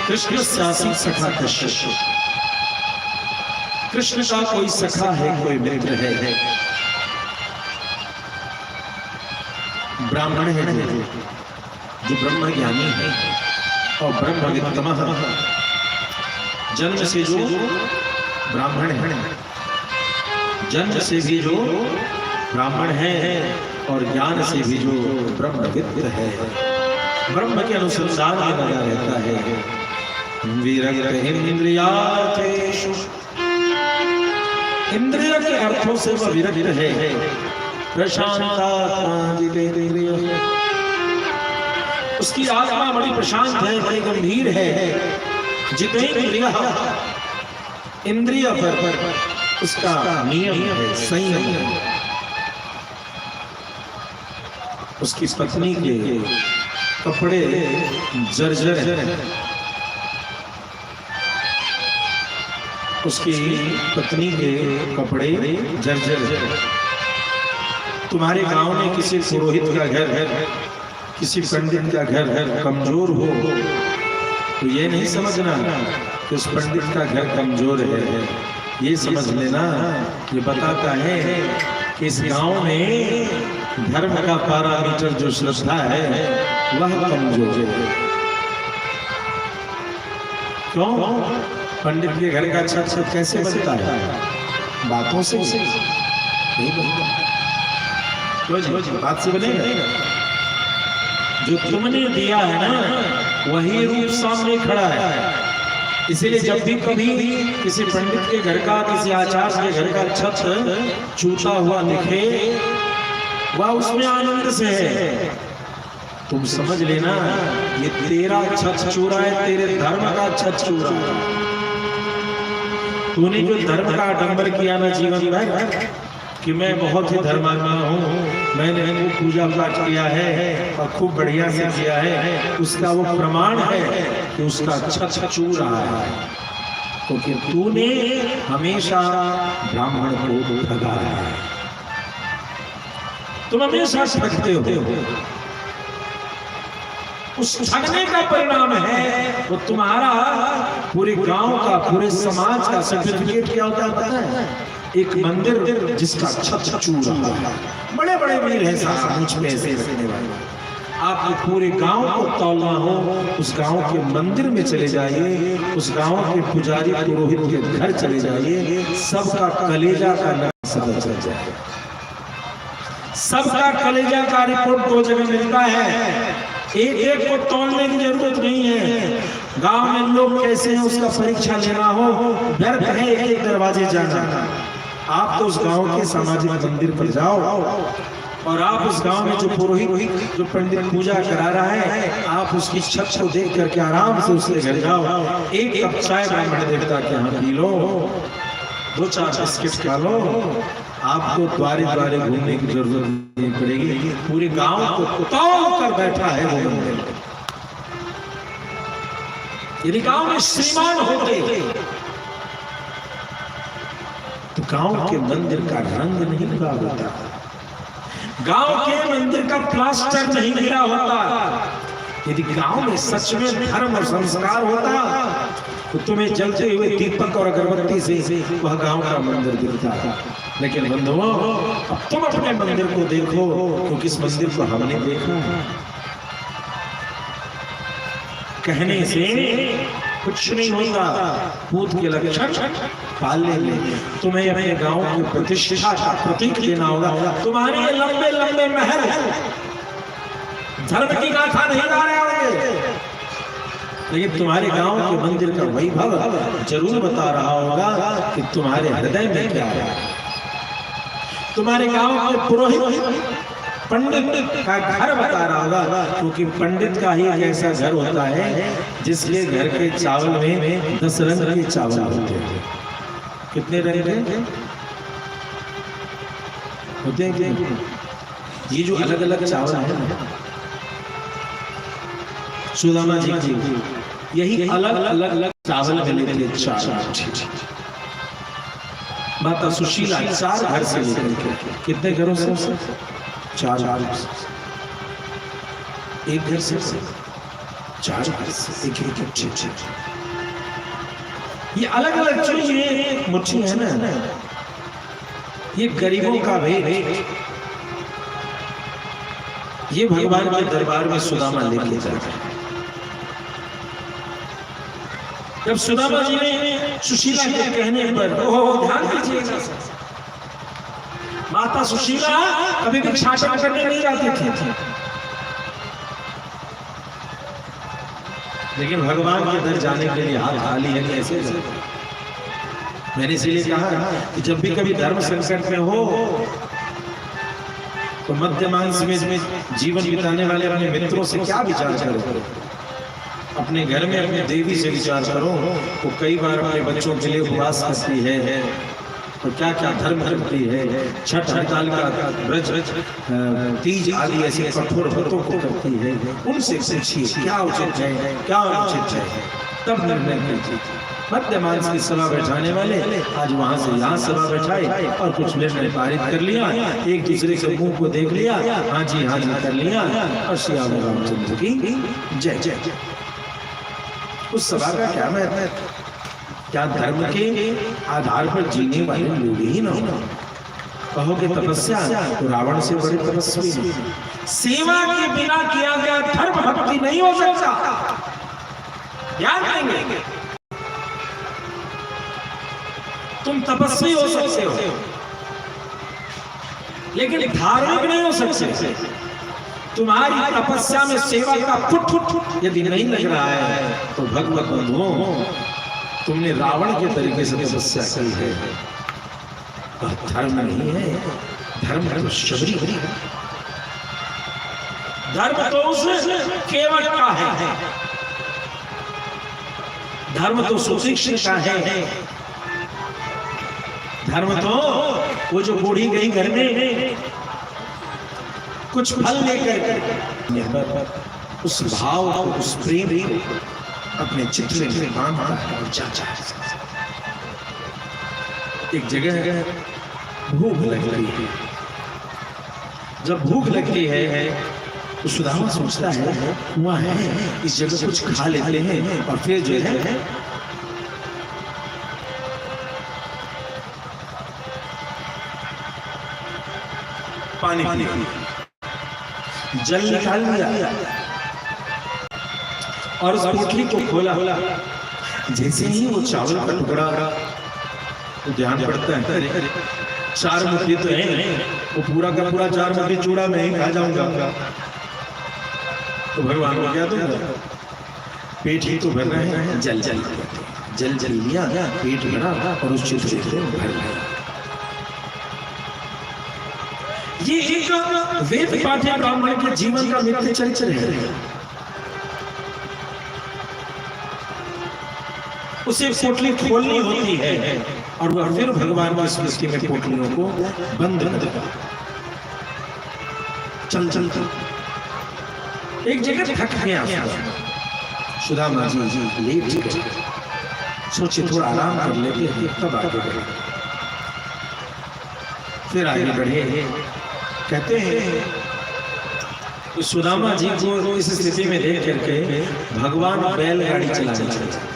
कृष्ण शासी सखा कश्यप। कृष्ण का कोई सखा है, कोई मित्र है, ब्राह्मण है जो ब्रह्म ज्ञानी है और ब्रह्मवित्तमः, जन्म से जो ब्राह्मण है, जन्म से भी जो ब्राह्मण है और ज्ञान से भी जो ब्रह्मवित्त है, ब्रह्म के अनुसंधान में लगा रहता है। विरक्त इंद्रियार्थेषु, इंद्रिय के अर्थों से वह विरक्त है। प्रशांतात्मा जितेन्द्रियः, उसकी आत्मा बड़ी प्रशांत है, बड़ी गंभीर है। जितेन्द्रियः, इंद्रिय पर उसका नियम है, संयम है। उसकी पत्नी के कपड़े जर्जर हैं, उसकी पत्नी के कपड़े जर्जर हैं। तुम्हारे गांव में किसी पुरोहित का घर है, किसी पंडित का घर है, कमजोर हो तो ये नहीं समझना कि उस पंडित का घर कमजोर है। ये समझ लेना ये बताता है कि इस गांव में धर्म का पैरामीटर जो श्रद्धा है वह कमजोर है। क्यों? पंडित के घर का छत कैसे बनता है? बातों से नहीं बनता। बात से बनेगा? जो तुमने दिया है ना वही रूप सामने खड़ा है। इसीलिए जब भी कभी किसी पंडित के घर का, किसी आचार्य के घर का छत छूटा हुआ दिखे वह उसमें आनंद से है। तुम समझ लेना ये तेरा छत छूरा है, तेरे धर्म का छत छूरा है। तूने जो धर्म का आडंबर किया ना जीवन में कि मैं बहुत ही धर्मात्मा हूँ, मैंने वो पूजा पाठ किया है और खूब बढ़िया से किया है, उसका वो प्रमाण है कि उसका छत छू रहा है, क्योंकि तूने हमेशा ब्राह्मण को ठगा है। तुम हमेशा ठगते हो। उस ठगने का परिणाम है वो तुम्हारा पूरे गांव का, पूरे समाज का सर्टिफिकेट क्या होता है पता है? एक मंदिर जिसका छत छू रहा है। बड़े बड़े वीर हैं साहब मुझ पे ऐसे रखने वाले। आप पूरे गांव को तौलना हो, उस गांव के मंदिर में चले जाइए, उस गांव के पुजारी पुरोहित के घर चले जाइए, सबका कलेजा का नक्शा पता चल जाए। सबका कलेजा का रिपोर्ट दो जगह मिलता है। एक एक को तोड़ने की जरूरत नहीं है। गांव में लोग कैसे हैं उसका परीक्षा लेना हो, व्यर्थ है एक एक दरवाजे जाना। आप तो उस गांव के सामाजिक मंदिर पर जाओ और आप उस गांव में जो पुरोहित, जो पंडित पूजा करा रहा है, आप उसकी छत को देख करके आराम से उसके घर जाओ, एक कप चाय ब्राह्मण देवता के यहाँ पी लो, 2-4 बिस्किट खा लो, आपको द्वारे द्वारे घूमने की जरूरत नहीं पड़ेगी। पूरे गांव को तौल कर बैठा है वो मंदिर। यदि गांव में श्रीमान होते तो गांव के मंदिर का रंग नहीं लगा होता, गांव के मंदिर का प्लास्टर नहीं गिरा होता। यदि गांव में सच में धर्म और संस्कार होता तो तुम्हें जलते हुए दीपक और अगरबत्ती से वह गांव का मंदिर दिखता था। लेकिन बंधुओं, अब तुम अपने मंदिर को देखो, क्योंकि इस मंदिर को हमने देखा है। कहने से कुछ नहीं होगा, पूत के लक्षण पाल लेंगे। तुम्हें अपने गांव की प्रतिष्ठा का प्रतीक देना होगा। तुम्हारे लंबे लंबे महल धर्म की गाथा नहीं गा रहे होंगे, लेकिन तुम्हारे गांव के मंदिर का वैभव जरूर बता रहा होगा कि तुम्हारे हृदय में क्या है। तुम्हारे गांव के पुरोहित पंडित का घर बता रहा होगा, क्योंकि पंडित का ही एक ऐसा घर होता है जिसके घर के चावल में 10 रंग के चावल होते हैं। कितने रंग के होते हैं? ये जो अलग अलग चावल है ना, सुदामा जी की यही अलग अलग चावल मिले थे। माता सुशीला 4 घर से लेकर के, कितने घरों से? 4 घर से, एक घर से 4 घर से, एक ये अलग अलग जो ये मुट्ठी है ना, ये गरीबों का भेद, ये भगवान के दरबार में सुदामा लेके जाता है। जब सुदामा जी ने सुशीला के कहने पर, ध्यान दीजिएगा, माता सुशीला कभी भी छाछा करने नहीं जाती थी, लेकिन भगवान के दर जाने के लिए हाथ खाली है कैसे? मैंने इसीलिए कहा कि जब भी कभी धर्म संकट में हो तो मध्यमांश में जीवन बिताने वाले अपने मित्रों से क्या विचार करो, अपने घर में अपने देवी से विचार करो। वो कई बार अपने बच्चों के लिए उपवास करती है, तो क्या क्या धर्म करती है, छठ हड़ताल का व्रत, तीज आदि ऐसे कठोर व्रतों को करती है। उनसे पूछिए क्या उचित है, क्या अनुचित है, तब निर्णय कीजिए। मध्यमांश की सभा बैठाने वाले आज वहां से यहाँ सभा बैठाए और कुछ निर्णय पारित कर लिया, एक दूसरे के मुंह को देख लिया, हाँ जी कर लिया, और श्री रामचंद्र की जय जय। उस सभा का क्या महत्व है? क्या धर्म के आधार पर जीने वाले लोग ही ना हो? कहोगे तपस्या, तो रावण से बड़े तपस्वी नहीं। सेवा के बिना किया गया धर्म भक्ति नहीं हो सकता, याद करेंगे। तुम तपस्वी हो सकते हो लेकिन धार्मिक नहीं हो सकते। तुम्हारी तपस्या में सेवा का फुट यदि नहीं लग रहा है तो भगवत बंधुओं, तुमने रावण के तरीके से तपस्या की है, धर्म नहीं है। धर्म तो शबरी, धर्म तो उस केवट का है, धर्म तो सुशिक्षित का है, धर्म तो वो जो बूढ़ी गई घर में कुछ फल लेकर उस भाव को, उस प्रेम को अपने चित्त में बांधता है और चाचा। एक जगह भूख लग रही है, जब भूख लगती है तो सुदामा सोचता है कुआं है, इस जगह कुछ खा लेते हैं और फिर जो है पानी पी लिया, जल निकाल लिया और उस पोटली को खोला। जैसे ही वो चावल का टुकड़ा, तो ध्यान पड़ता है 4 मुट्ठी तो है, वो पूरा का पूरा 4 मुट्ठी चूड़ा मैं ही खा जाऊंगा, तो भगवान को क्या दूंगा? पेट ही तो भर रहे हैं, जल जल जल जल लिया, पेट भरा और उस चित्र से भर लिया। ये एक वेद पाठ्य ब्राह्मण के जीवन का नित्य चरित्र है। उसे पोटली खोलनी होती है और वह फिर भगवान की सृष्टि में पोटलियों को बंद कर देता। चल चल चल एक जगह थक गया सुदामा जी, लेट गए, सोचे थोड़ा आराम कर लेते हैं, तब आगे बढ़े। फिर आगे बढ़े। कहते हैं तो सुदामा जी को इस स्थिति में देख करके भगवान बैलगाड़ी चलाने लगे।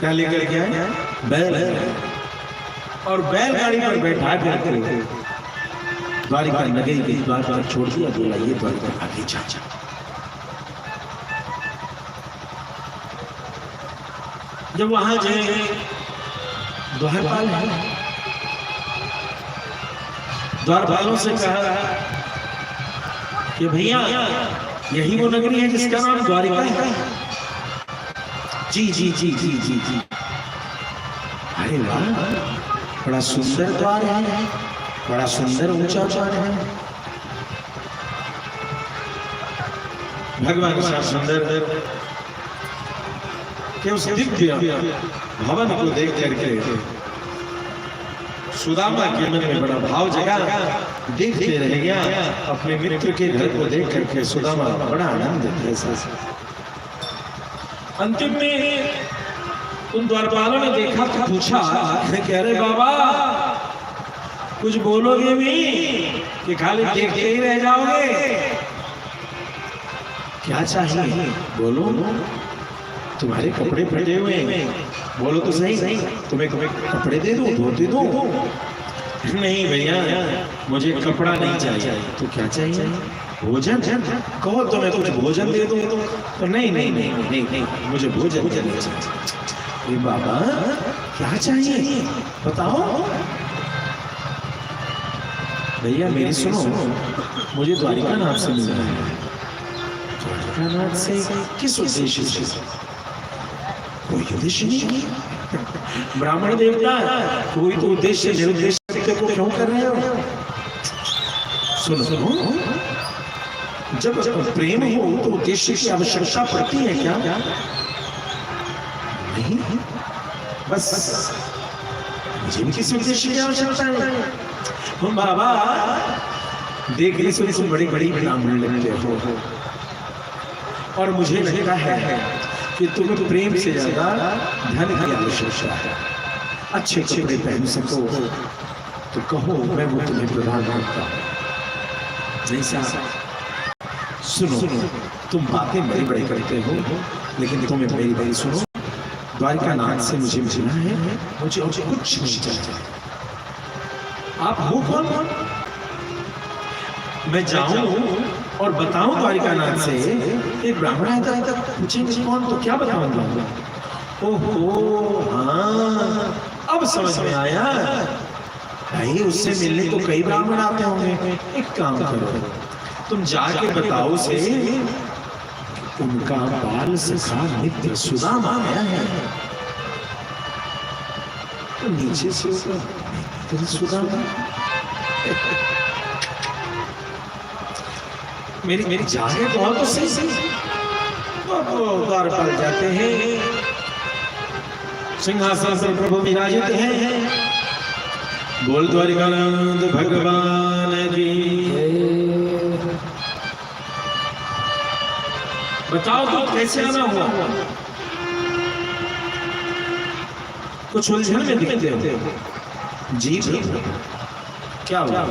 क्या लेकर के आए? बैल। और बैलगाड़ी पर बैठा करके द्वारिका नगरी के द्वार पर छोड़ दिया, बोला ये द्वारिका आगे जा। जब वहां जाए द्वारपाल है, द्वारपालों से कहा कि भैया यही वो नगरी है जिसका नाम द्वारिका है? जी जी जी जी जी जी। अरे वाह, बड़ा सुंदर द्वार है, बड़ा सुंदर ऊंचा द्वार है। भगवान का सुंदर कि उस दिव्य भवन को देख करके सुदामा के मन में बड़ा भाव जगा, देखते रह गया। अपने मित्र के घर को देख करके सुदामा बड़ा आनंद। अंतिम में उन द्वारपालों ने देखा तो पूछा, कह रहे बाबा कुछ बोलोगे भी कि खाली देखते ही रह जाओगे? क्या चाहिए बोलो, तुम्हारे कपड़े फटे हुए हैं, बोलो तो सही, तुम्हें कपड़े दे दूं, धोती दूं? नहीं भैया मुझे कपड़ा नहीं चाहिए। तो क्या चाहिए? भोजन। कहो तो मैं कुछ भोजन दे दूं। तो नहीं मुझे भोजन नहीं चाहिए। बाबा क्या चाहिए बताओ? भैया मेरी सुनो, मुझे द्वारिका नाथ से मिलना है। द्वारिका नाथ से किस उद्देश्य से? कोई उद्देश्य नहीं। ब्राह्मण देवता कोई तो उद्देश्य निरुद्देश्य को क्यों कर रहे हो? सुनो, जब प्रेम हो तो उद्देश्य की आवश्यकता पड़ती है क्या? नहीं, बस मुझे भी किसी उद्देश्य की आवश्यकता है। हम बाबा देखने से तुम बड़ी बड़ी ब्राह्मण लगते हो और मुझे लगता है कि तुम्हें प्रेम से ज्यादा धन की आवश्यकता है। अच्छे कपड़े पहन सको तो कहो मैं वो तुम्हें प्रदान करता हूँ। नहीं साहब सुनो, तुम बातें बड़ी बड़ी करते हो लेकिन तुम्हें मेरी सुनो, द्वारिका नाथ से मुझे मिलना है, मुझे और कुछ नहीं चाहिए। आप हो कौन? मैं जाऊं और बताऊं द्वारिका नाथ से? एक ब्राह्मण आता है तक पूछेंगे कौन, तो क्या बताऊंगा? ओहो हाँ अब समझ में आया। भाई उससे मिलने तो कई ब्राह्मण आते होंगे। एक काम करो, तुम जाके बताओ उसे उनका बाल सखा मित्र सुदामा आया है। तो नीचे से ऊपर सुदामा मेरी जागे बहुत तो सही द्वारपाल जाते हैं, सिंहासन पर प्रभु विराजित हैं। बोल द्वारिकानाथ भगवान की। बताओ तो कैसे आना हुआ? कुछ उलझन में दिखते हो। जी क्या हुआ?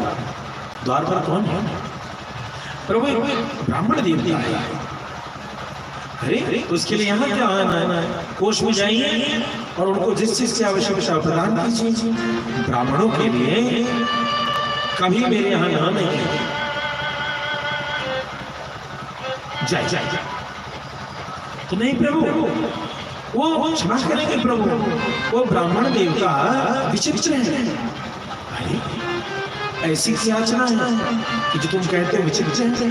द्वार पर कौन है? प्रभु ब्राह्मण देवता है। अरे उसके लिए यहाँ क्या आना है? कोष में जाइए और उनको जिस चीज की आवश्यकता प्रदान कीजिए। ब्राह्मणों के लिए कभी मेरे यहाँ यहाँ नहीं है। जाए तो नहीं प्रभु, वो क्षमा करेंगे प्रभु, वो ब्राह्मण देवता विचित्र है। अरे ऐसी याचना है कि जो तुम कहते हो विचित्र है।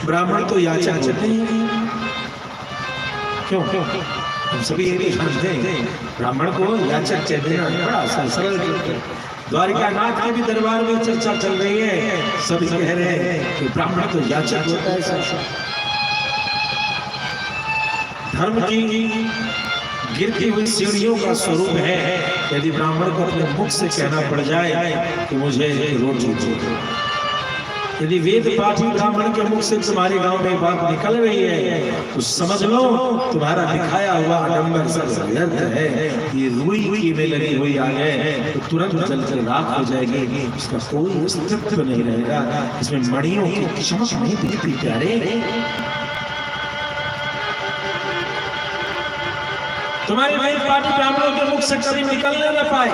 ब्राह्मण तो याचक होते हैं। क्यों? हम सभी ये जानते हैं ब्राह्मण को याचक कहते हैं। बड़ा सरल। द्वारिका नाथ के भी दरबार में चर्चा चल रही है, सभी कह रहे हैं कि ब्राह्मण तो याचक होता है। धर्म की गिरती हुई सीढ़ियों का स्वरूप है। यदि ब्राह्मण को अपने मुख से कहना पड़ जाए कि मुझे रोटी दो, यदि वेद पाठी ब्राह्मण के मुख से तुम्हारे गांव में बात निकल रही है तो समझ लो तुम्हारा दिखाया हुआ आडंबर सब व्यर्थ है। ये रुई की में लगी हुई आग है तो तुरंत जल कर राख हो जाएगी, इसका कोई अस्तित्व नहीं रहेगा। इसमें मणियों की चमक नहीं दिखती प्यारे। तुम्हारे वेद पाठी ब्राह्मणों के मुख से कभी निकलने न पाए,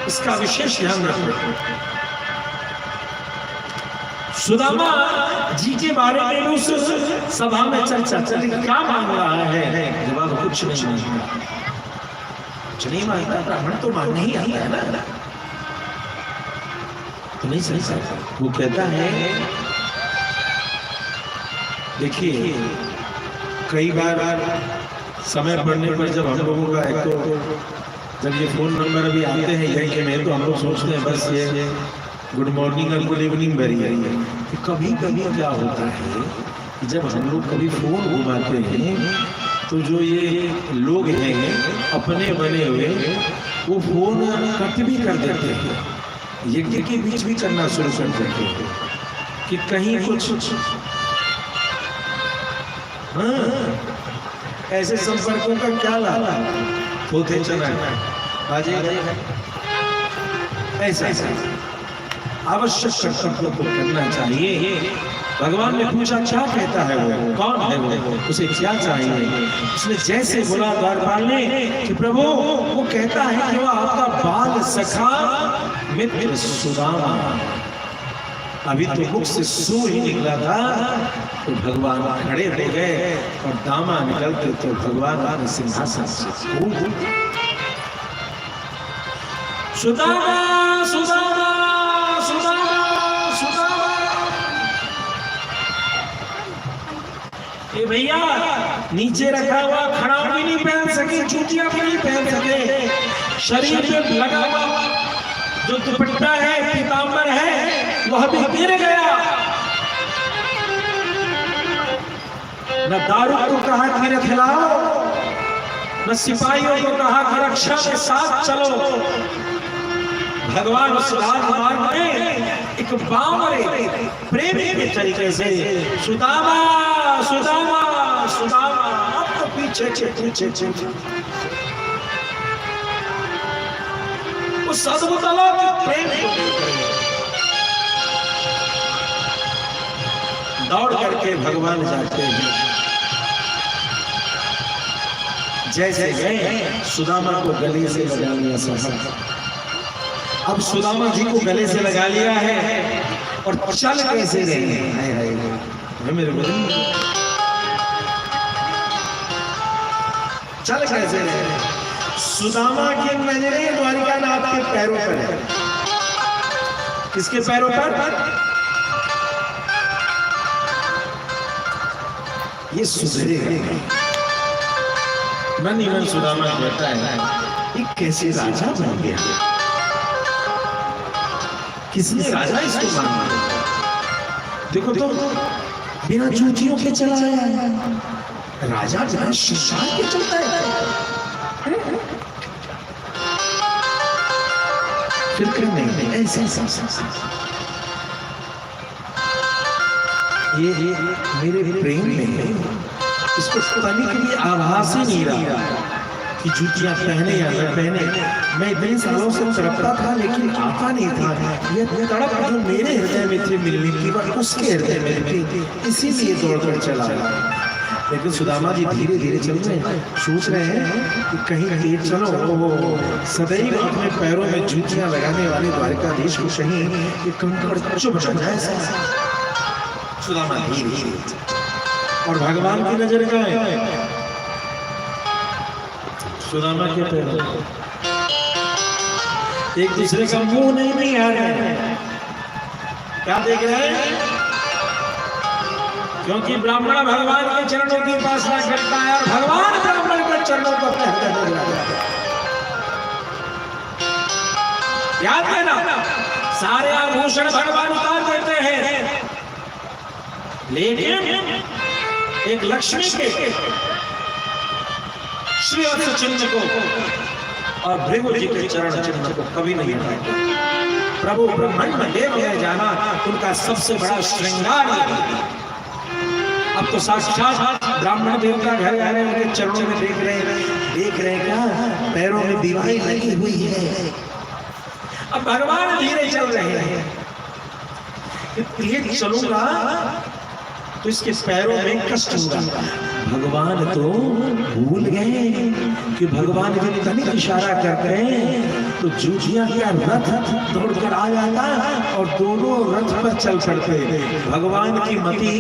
इसका विशेष ध्यान रखो। सुदामा जी के बारे में उस सभा में चर्चा चली, क्या मांग रहा है? जवाब कुछ नहीं मांगता। ब्राह्मण तो मांगने ही आता है ना, तो नहीं सही सकता। वो कहता है देखिए कई बार समय पड़ने पर जब हम लोगों का एक तो जब ये फोन नंबर अभी आते हैं यही में, तो हम लोग सोचते हैं बस ये गुड मॉर्निंग और गुड इवनिंग भरी है। तो कभी कभी क्या होता है कि जब हम लोग कभी फोन घुमाते हैं तो जो ये लोग हैं अपने बने हुए वो फोन कट भी कर देते हैं, यज्ञ के बीच भी करना शुरू कर देते हैं कि कहीं कुछ ऐसे संपर्कों का क्या लाभ होते चला ऐसा आवश्यक कर्तव्यों को करना चाहिए। भगवान ने पूछा क्या कहता है वो, कौन है वो, उसे क्या चाहिए? उसने जैसे बोला द्वारपाल ने कि प्रभु वो कहता है कि वो आपका बाल सखा मित्र सुदामा। अभी तो मुख से सू ही निकला था तो भगवान खड़े हो गए और दामा निकलते तो भगवान अपने सिंहासन से कूद सुदामा सुदामा सुदामा सुदामा। ये भैया नीचे रखा हुआ खड़ा भी नहीं पहन सके, जूतियां भी नहीं पहन सके, शरीर पे लगा हुआ जो दुपट्टा है पीतांबर है वह भी गिर गया। न दारू को कहा कि खिलाओ, न सिपाहियों को कहा कि रक्षा के साथ चलो। भगवान उस राजमार्ग में एक बावरे प्रेमी के तरीके से सुदामा सुदामा सुदामा अब तो पीछे उस सद्गुणों के प्रेम को दौड़ करके भगवान जाते हैं। जैसे गए सुदामा को गले से लगा लिया साहब। अब सुदामा जी को गले से लगा लिया है और चल कैसे रहे हैं मेरे बदन, चल कैसे रहे? सुदामा की नजरें द्वारिकानाथ के पैरों पर है। किसके पैरों पर? ये सुधरे मन ही मन सुदामा कहता है ये कैसे राजा बन गया, किसने राजा इसको मान लिया? देखो तो बिना जूतियों के चला आया राजा, बिना शिशान के चलता है। फिक्र नहीं ऐसा ये मेरे प्रेम में इसको पाने के लिए आभास ही नहीं रहा कि जूतियां पहने या न पहने। मैं इतने सालों से तड़पता था लेकिन आता नहीं था। ये तड़प जो मेरे हृदय में थी मिलने की बात उसके हृदय में थी, इसीलिए दौड़कर चला। लेकिन सुदामा जी धीरे धीरे चल रहे हैं, सोच रहे हैं कि कहीं कहीं चलो वो सदैव अपने पैरों में जूतियां लगाने वाले द्वारिकाधीश को कहीं ये कंकड़ चुभ जाए। सुदामा धीरे धीरे और भगवान की नजर गए सुदामा के पैरों, एक दूसरे का मुंह नहीं आ रहे हैं। क्या देख रहे हैं? क्योंकि ब्राह्मण भगवान के चरणों की उपासना करता है और भगवान ब्राह्मण के चरणों को याद है ना, सारे आभूषण भगवान उतार देते हैं लेकिन एक लक्ष्मी के श्रीवत्स चिन्ह को और भृगु जी के चरण चिन्ह को कभी नहीं हटाते। प्रभु ब्रह्मांड देव में जाना उनका सबसे बड़ा श्रृंगार है। अब तो साक्षात ब्राह्मण देव का घर आ रहे हैं, उनके चरणों में देख रहे हैं क्या पैरों में दीवारें लगी हुई है। अब भगवान धीरे चल रहे हैं, धीरे चलूंगा तो इसके पैरों में कष्ट होगा। भगवान तो भूल गए कि भगवान जब तनिक इशारा करते हैं तो जूतियां का रथ दौड़कर आ जाता और दोनों रथ पर चल पड़ते। भगवान की मति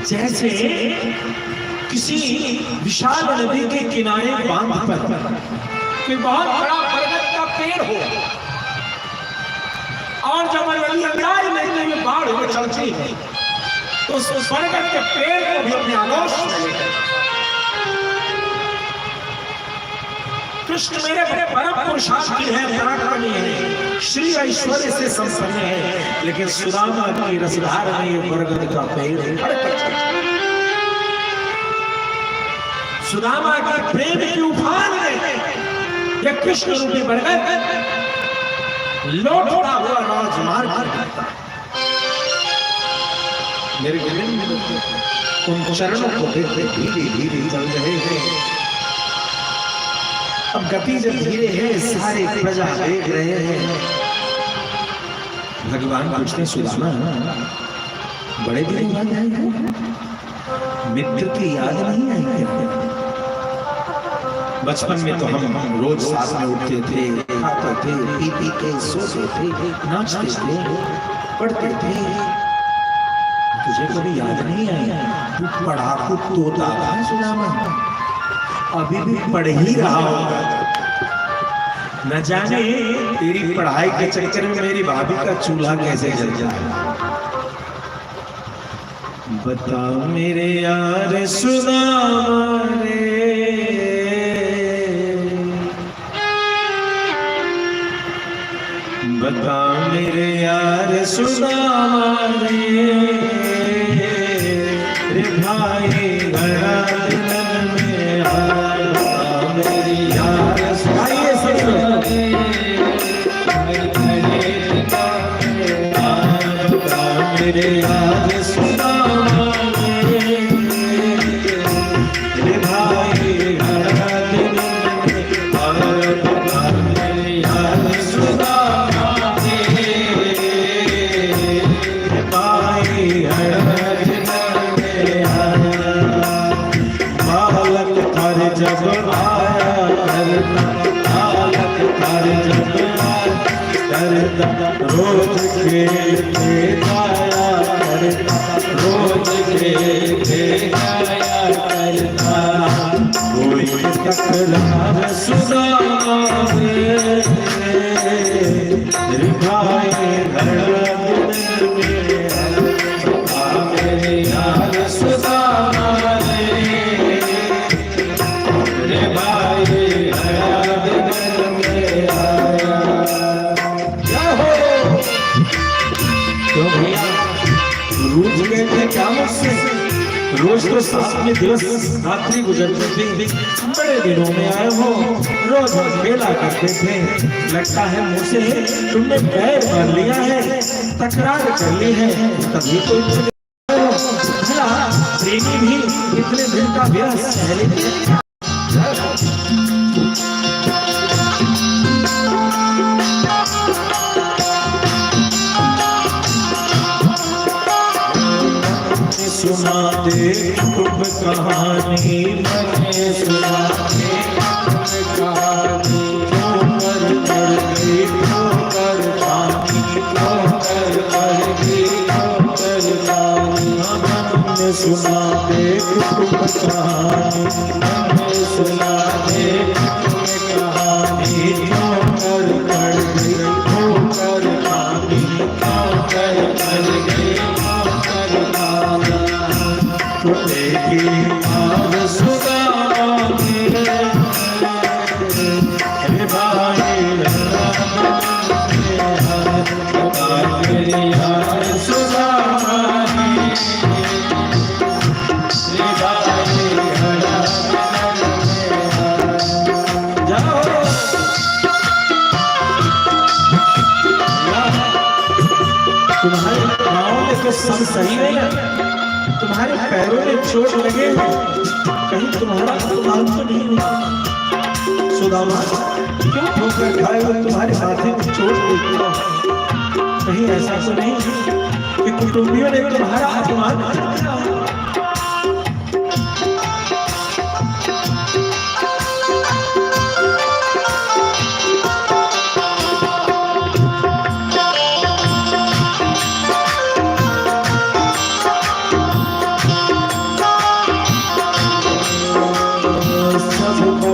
जैसे किसी विशाल नदी के किनारे बांध पर कोई बहुत बड़ा बरगद का पेड़ हो और जब लंगाई नदी में बाढ़ में चलती है तो उस बरगद के पेड़ को भी अपने आलोच में लेकर कृष्ण मेरे बड़े परम पुरुषार्थी है, पराक्रमी है, श्री ऐश्वर्य से संपन्न है, लेकिन सुदामा की रसधार में ये बरगद का पेड़ सुदामा के प्रेम की उफान में यह कृष्ण रूपी बरगद लौटता हुआ राजमार्ग मेरे गोविंद उन चरणों को देखते धीरे धीरे चल रहे हैं। अब गति जब धीरे है, सारे प्रजा देख रहे हैं। भगवान पूछते सुदामा, बड़े दिन बाद आए हैं, मित्र की याद नहीं आई क्या? बचपन में तो हम रोज साथ में उठते थे, खाते थे, पी के सोते थे, नाचते थे, पढ़ते थे। तुझे कभी याद नहीं आई? तू पढ़ाकू तोता था सुदामा, अभी भी पढ़ ही रहा होगा। न जाने तेरी पढ़ाई के चक्कर में मेरी भाभी का चूल्हा कैसे जल जाए। बताओ मेरे यार सुदामा रे, बताओ मेरे यार सुदामा रे, रे भाई गया दिलन में आया मेरी यार मेरे यार सुदामा रे, रे भाई गया दिलन में आया मेरी यार सुदामा रे, रे भाई गया जब आया करता, बालक कर जब आया करता, रोज खेलते गाया करता, रोज खेलते गाया करता। कोई तकरार सुदामा रे, रे भाई मेरे यार सुदामा रे, रोज गए थे क्या मुझसे? रोज तो साथ में दिवस रात्रि गुजरते थे, बड़े दिनों में आए हो, रोज खेला करते थे। लगता है मुझसे तुमने पैर मार लिया है, तकरार कर ली है, तभी तो भला प्रेमी भी इतने दिन का विरह सह लेते हैं। सुना दे तुम कहानी, मैंने सुना दे तुम कहानी, क्यों कर गई, क्यों कर पानी, क्यों कर गई, क्यों कर पानी। मैंने सुना दे तुम कहानी, मैंने सुना दे तुम कहानी, क्यों कर गई, क्यों कर पानी, क्यों कर गई, क्यों कर पानी। देखी आग सुदामा रे, रे भाई मेरे यार सुदामा रे, रे भाई जाओ तुम्हारे पाँव में कुछ सब सही नहीं है, तुम्हारे पैरों में चोट लगे, कहीं तुम्हारा अपमान तो नहीं हुआ? सुदामा क्यों ठोकर खाए हुए तुम्हारे माथे में चोट लगी? कहीं ऐसा तो नहीं कि कुटुंबियों ने तुम्हारा अपमान कर दिया?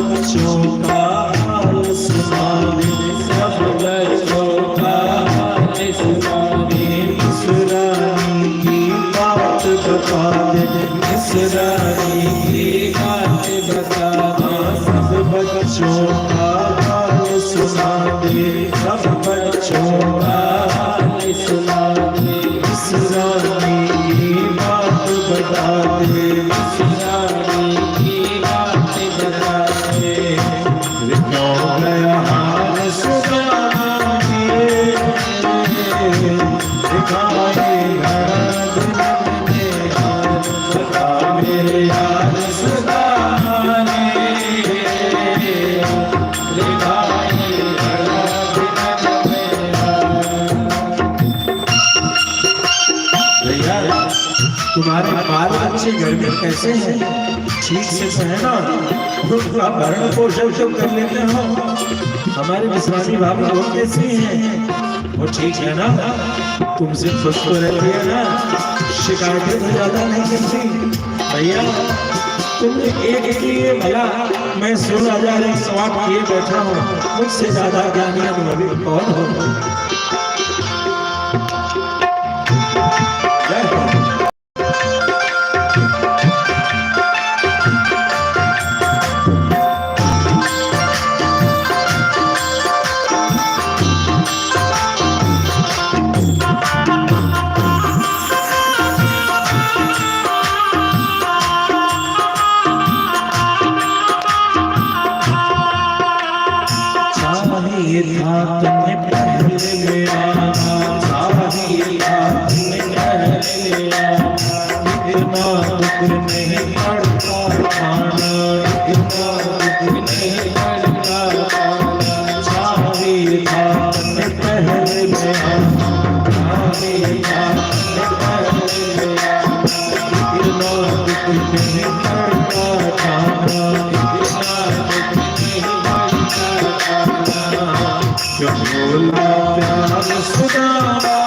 बच्चों का हाल सुना दे, सब बच्चों का हाल सुना दे, इस रानी की बात बता दे, इस रानी की बात बता दे। सब बच्चों का हाल सुना दे, सब बच्चों का हाल सुना दे, इस रानी की बात बता दे, इस रानी की बात बता दे। क्यों गया हाल सुदामा रे, दिखाई दिलन में से घर में कैसे हैं? ठीक से तो है ना? उनका भरण पोषण तो कर लेते हो। हमारे विश्वासी बाबा वो कैसे हैं? वो ठीक है ना? तुमसे खुश तो रहती है ना? शिकायतें तो ज्यादा नहीं करती भैया। तुमने एक लिए भला, मैं 16,000 एक सवाल किए बैठा हूँ। मुझसे ज्यादा ज्ञानी नबी कौन हो? चाहिए था तुमने पहले मेरा, चाहिए था तुमने पहले मेरा, इतना दुख नहीं पड़ता खाना, इतना दुख नहीं पड़ता खाना। चाहिए था तुमने पहले मेरा, चाहिए था तुमने पहले मेरा, इतना दुख नहीं पड़ता खाना, इतना दुख नहीं पड़ता खाना। क्यों बोला प्यार सुदामा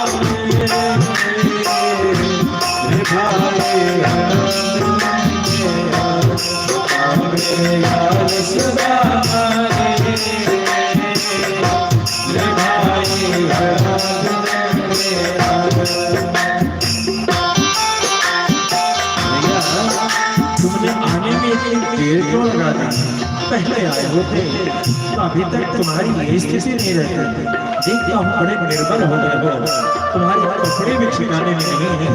तुमने आने में इतनी देर क्यों लगा दी? पहले आए होते तो अभी तक तुम्हारी ये स्थिति नहीं रहती। देखता हूँ बड़े निर्बल हो गए हो, तुम्हारे कपड़े भी ठिकाने में नहीं है।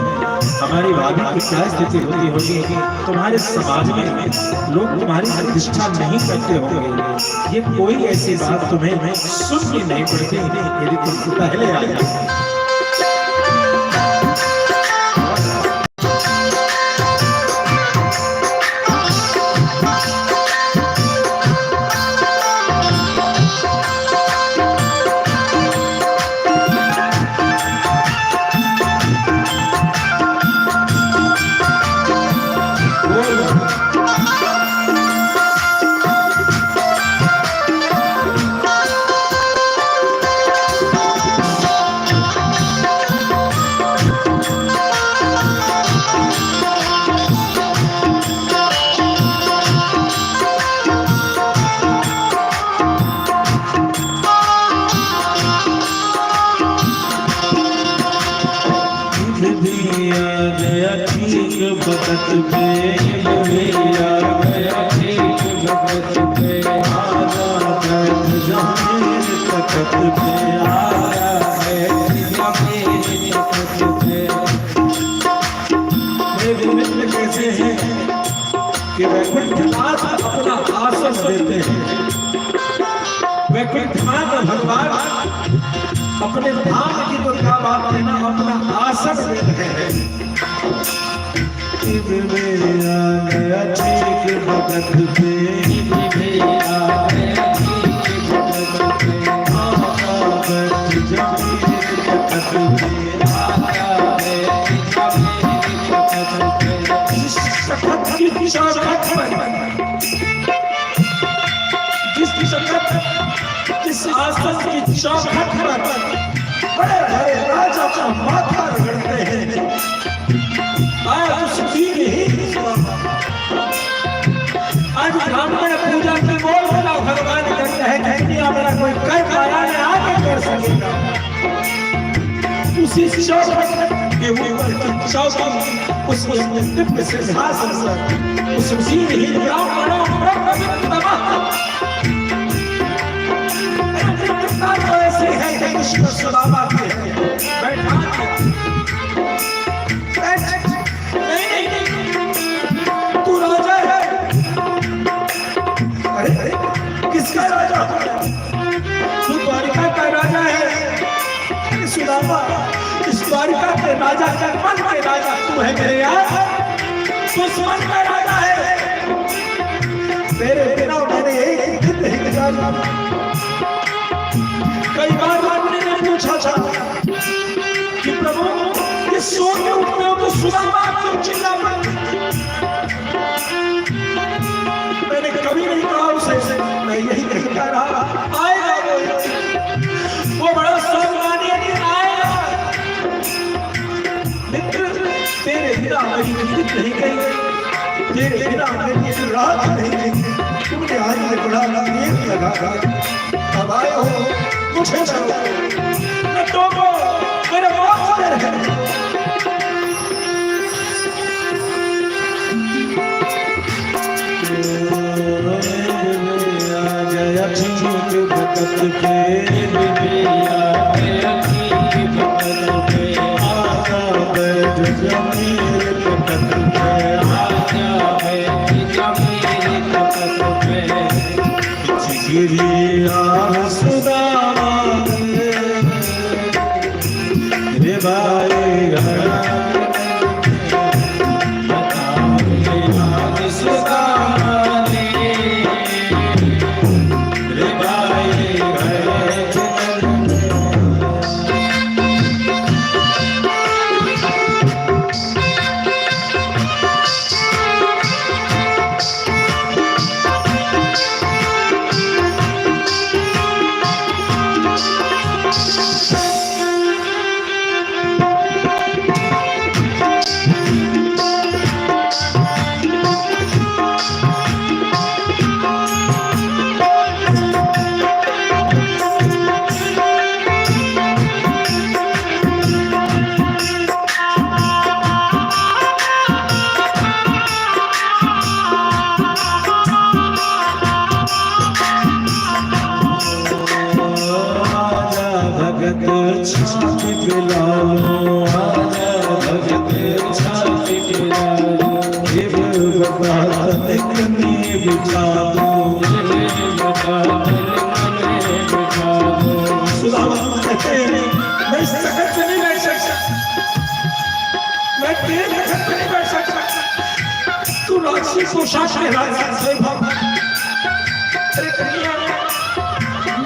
हमारी भाभी की क्या स्थिति होती होगी? तुम्हारे समाज में लोग तुम्हारी प्रतिष्ठा नहीं करते होंगे। ये कोई ऐसी बात तुम्हें सुननी नहीं पड़ती यदि तुम पहले आ जाओ। भगत पे गया ठीक भगत पे आजा दर्द जमीन तकत पे आया है जमीन तकत पे। मेरे गोविंद कैसे हैं कि वैकुंठनाथ अपना आसन देते हैं। वैकुंठनाथ भगवान अपने धाम की तो क्या बात है ना, अपना आसन देते हैं। मेरा गया ठीक भगत पे, मेरा गया ठीक भगत पे, आका बैठ जमीन तकत पे, आका बैठ जमीन तकत पे। जिस तकत की शौकत पर, जिस आसन की शौकत पर बड़े बड़े राजा का माथा रगड़ते हैं। आज ब्राह्मण पूजा की बोल बना भगवान कहते हैं कि दुनिया में कोई कर पाया ने आगे कर सकेगा। उसी शौकत के ऊपर शौकत उस दिव्य सिंहासन पर उस उसी ही ब्राह्मणों तो ऐसे है कि कृष्ण सुदामा के बैठा तू राजा है। अरे किसका राजा? तू द्वारिका का राजा है। सुदामा इस द्वारिका के राजा के मन के राजा तू है मेरे यार। तू मन का राजा है। तेरे बिना मैंने एक दिन नहीं गुजारा। कई बार आपने पूछा था कि प्रभु किस सोच में उठते हो तो सुदामा क्यों चिल्ला पड़ते? नहीं गई, तेरे बिना मेरी रात नहीं गई। तुमने आज में बड़ा देर लगा, अब आए हो मुझे न टोको, मेरे मौत में रहे। भगत के आजा बैठ जमीर भगत पे, आजा बैठ जमीर भगत पे। गिरी सुदामा रे भाई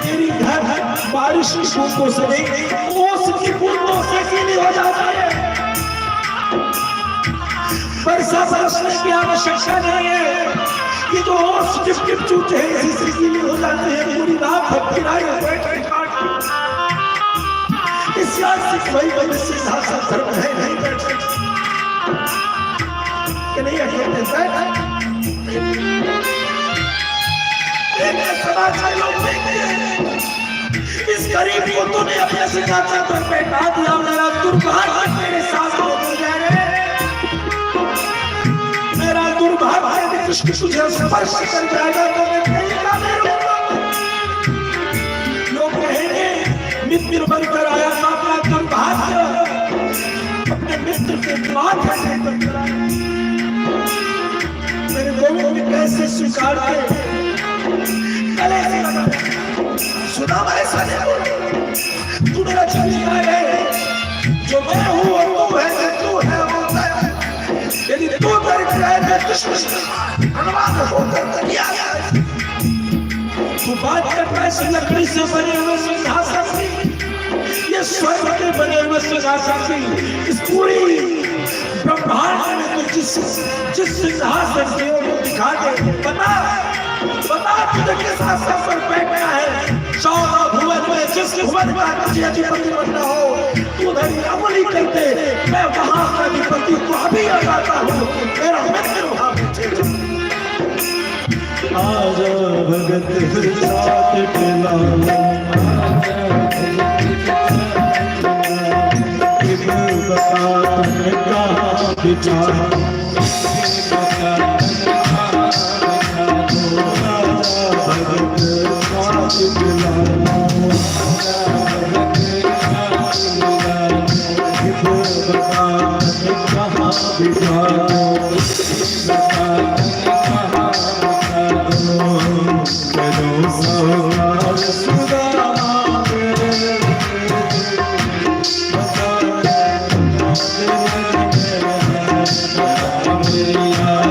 मेरी घर बारिश की बूंदों से नहीं, ओस की बूंदों से गीली हो जाता है। बरसा बरसने की आवश्यकता नहीं है, ये जो ओस टिप टिप चूते हैं इसी से गीली हो जाते हैं। पूरी रात भटकिराई इस याद से कोई वजह से सासा धर्म है नहीं बैठ सकता कि नहीं अकेले बैठ। समाज के लोग इस गरीब को तूने अपने सिंहासन पर बैठा दिया, मेरा दुर्भाग्य मेरे साथ हो गया है। मेरा दुर्भाग्य तुझे स्पर्श कर जाएगा तो मैं कहीं का नहीं रहूंगा। लोग कहेंगे मित्र बनकर आया था, अपना दुर्भाग्य अपने मित्र के खिलाफ है। मेरे गोविंद कैसे स्वीकार किए, सुदामा ऐसा नहीं, तू मेरा चलिया है, जो मैं हूँ और तू है, तू है वो है। यदि तू दरिद्र है मैं दुश्मन अनुमान होकर दुनिया है। तू बात करता है लकड़ी से बने हुए सिंहासन की, ये स्वर्ण के बने हुए सिंहासन की, इस पूरी ब्रह्मांड में तो जिस सिंहासन की ओर दिखा दे, बता तुझे किस आसन पर बैठना है। 14 भुवन में जिस भुवन का तुझे अधिपति बनना हो, तू धरी अमली करते, मैं वहां का अधिपति को अभी आ जाता हूँ। मेरा मित्र वहां बैठे। आजा भगत साथ पिला Yeah.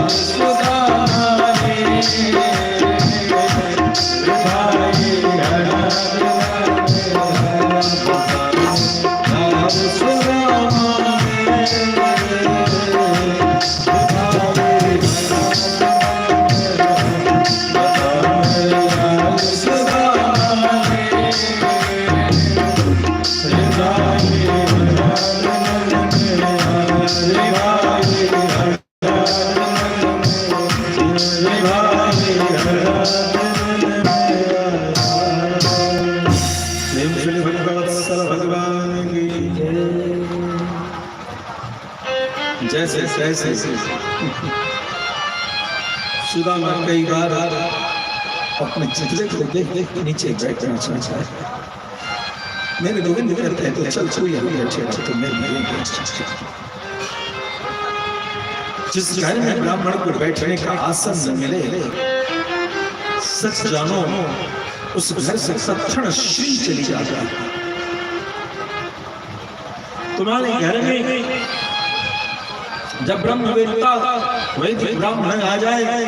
कैसे सुदामा कई बार अपने चित्रे को देख देख के नीचे बैठना चाहता है। मेरे गोविंद कहते हैं तो चल कोई अभी बैठे तो मैं जिस घर में ब्राह्मण को बैठने का आसन न मिले, सच जानो उस घर से तत्क्षण श्री चली जाती है। तुम्हारे घर में जब ब्रह्मवेत्ता वैदिक ब्राह्मण आ जाए,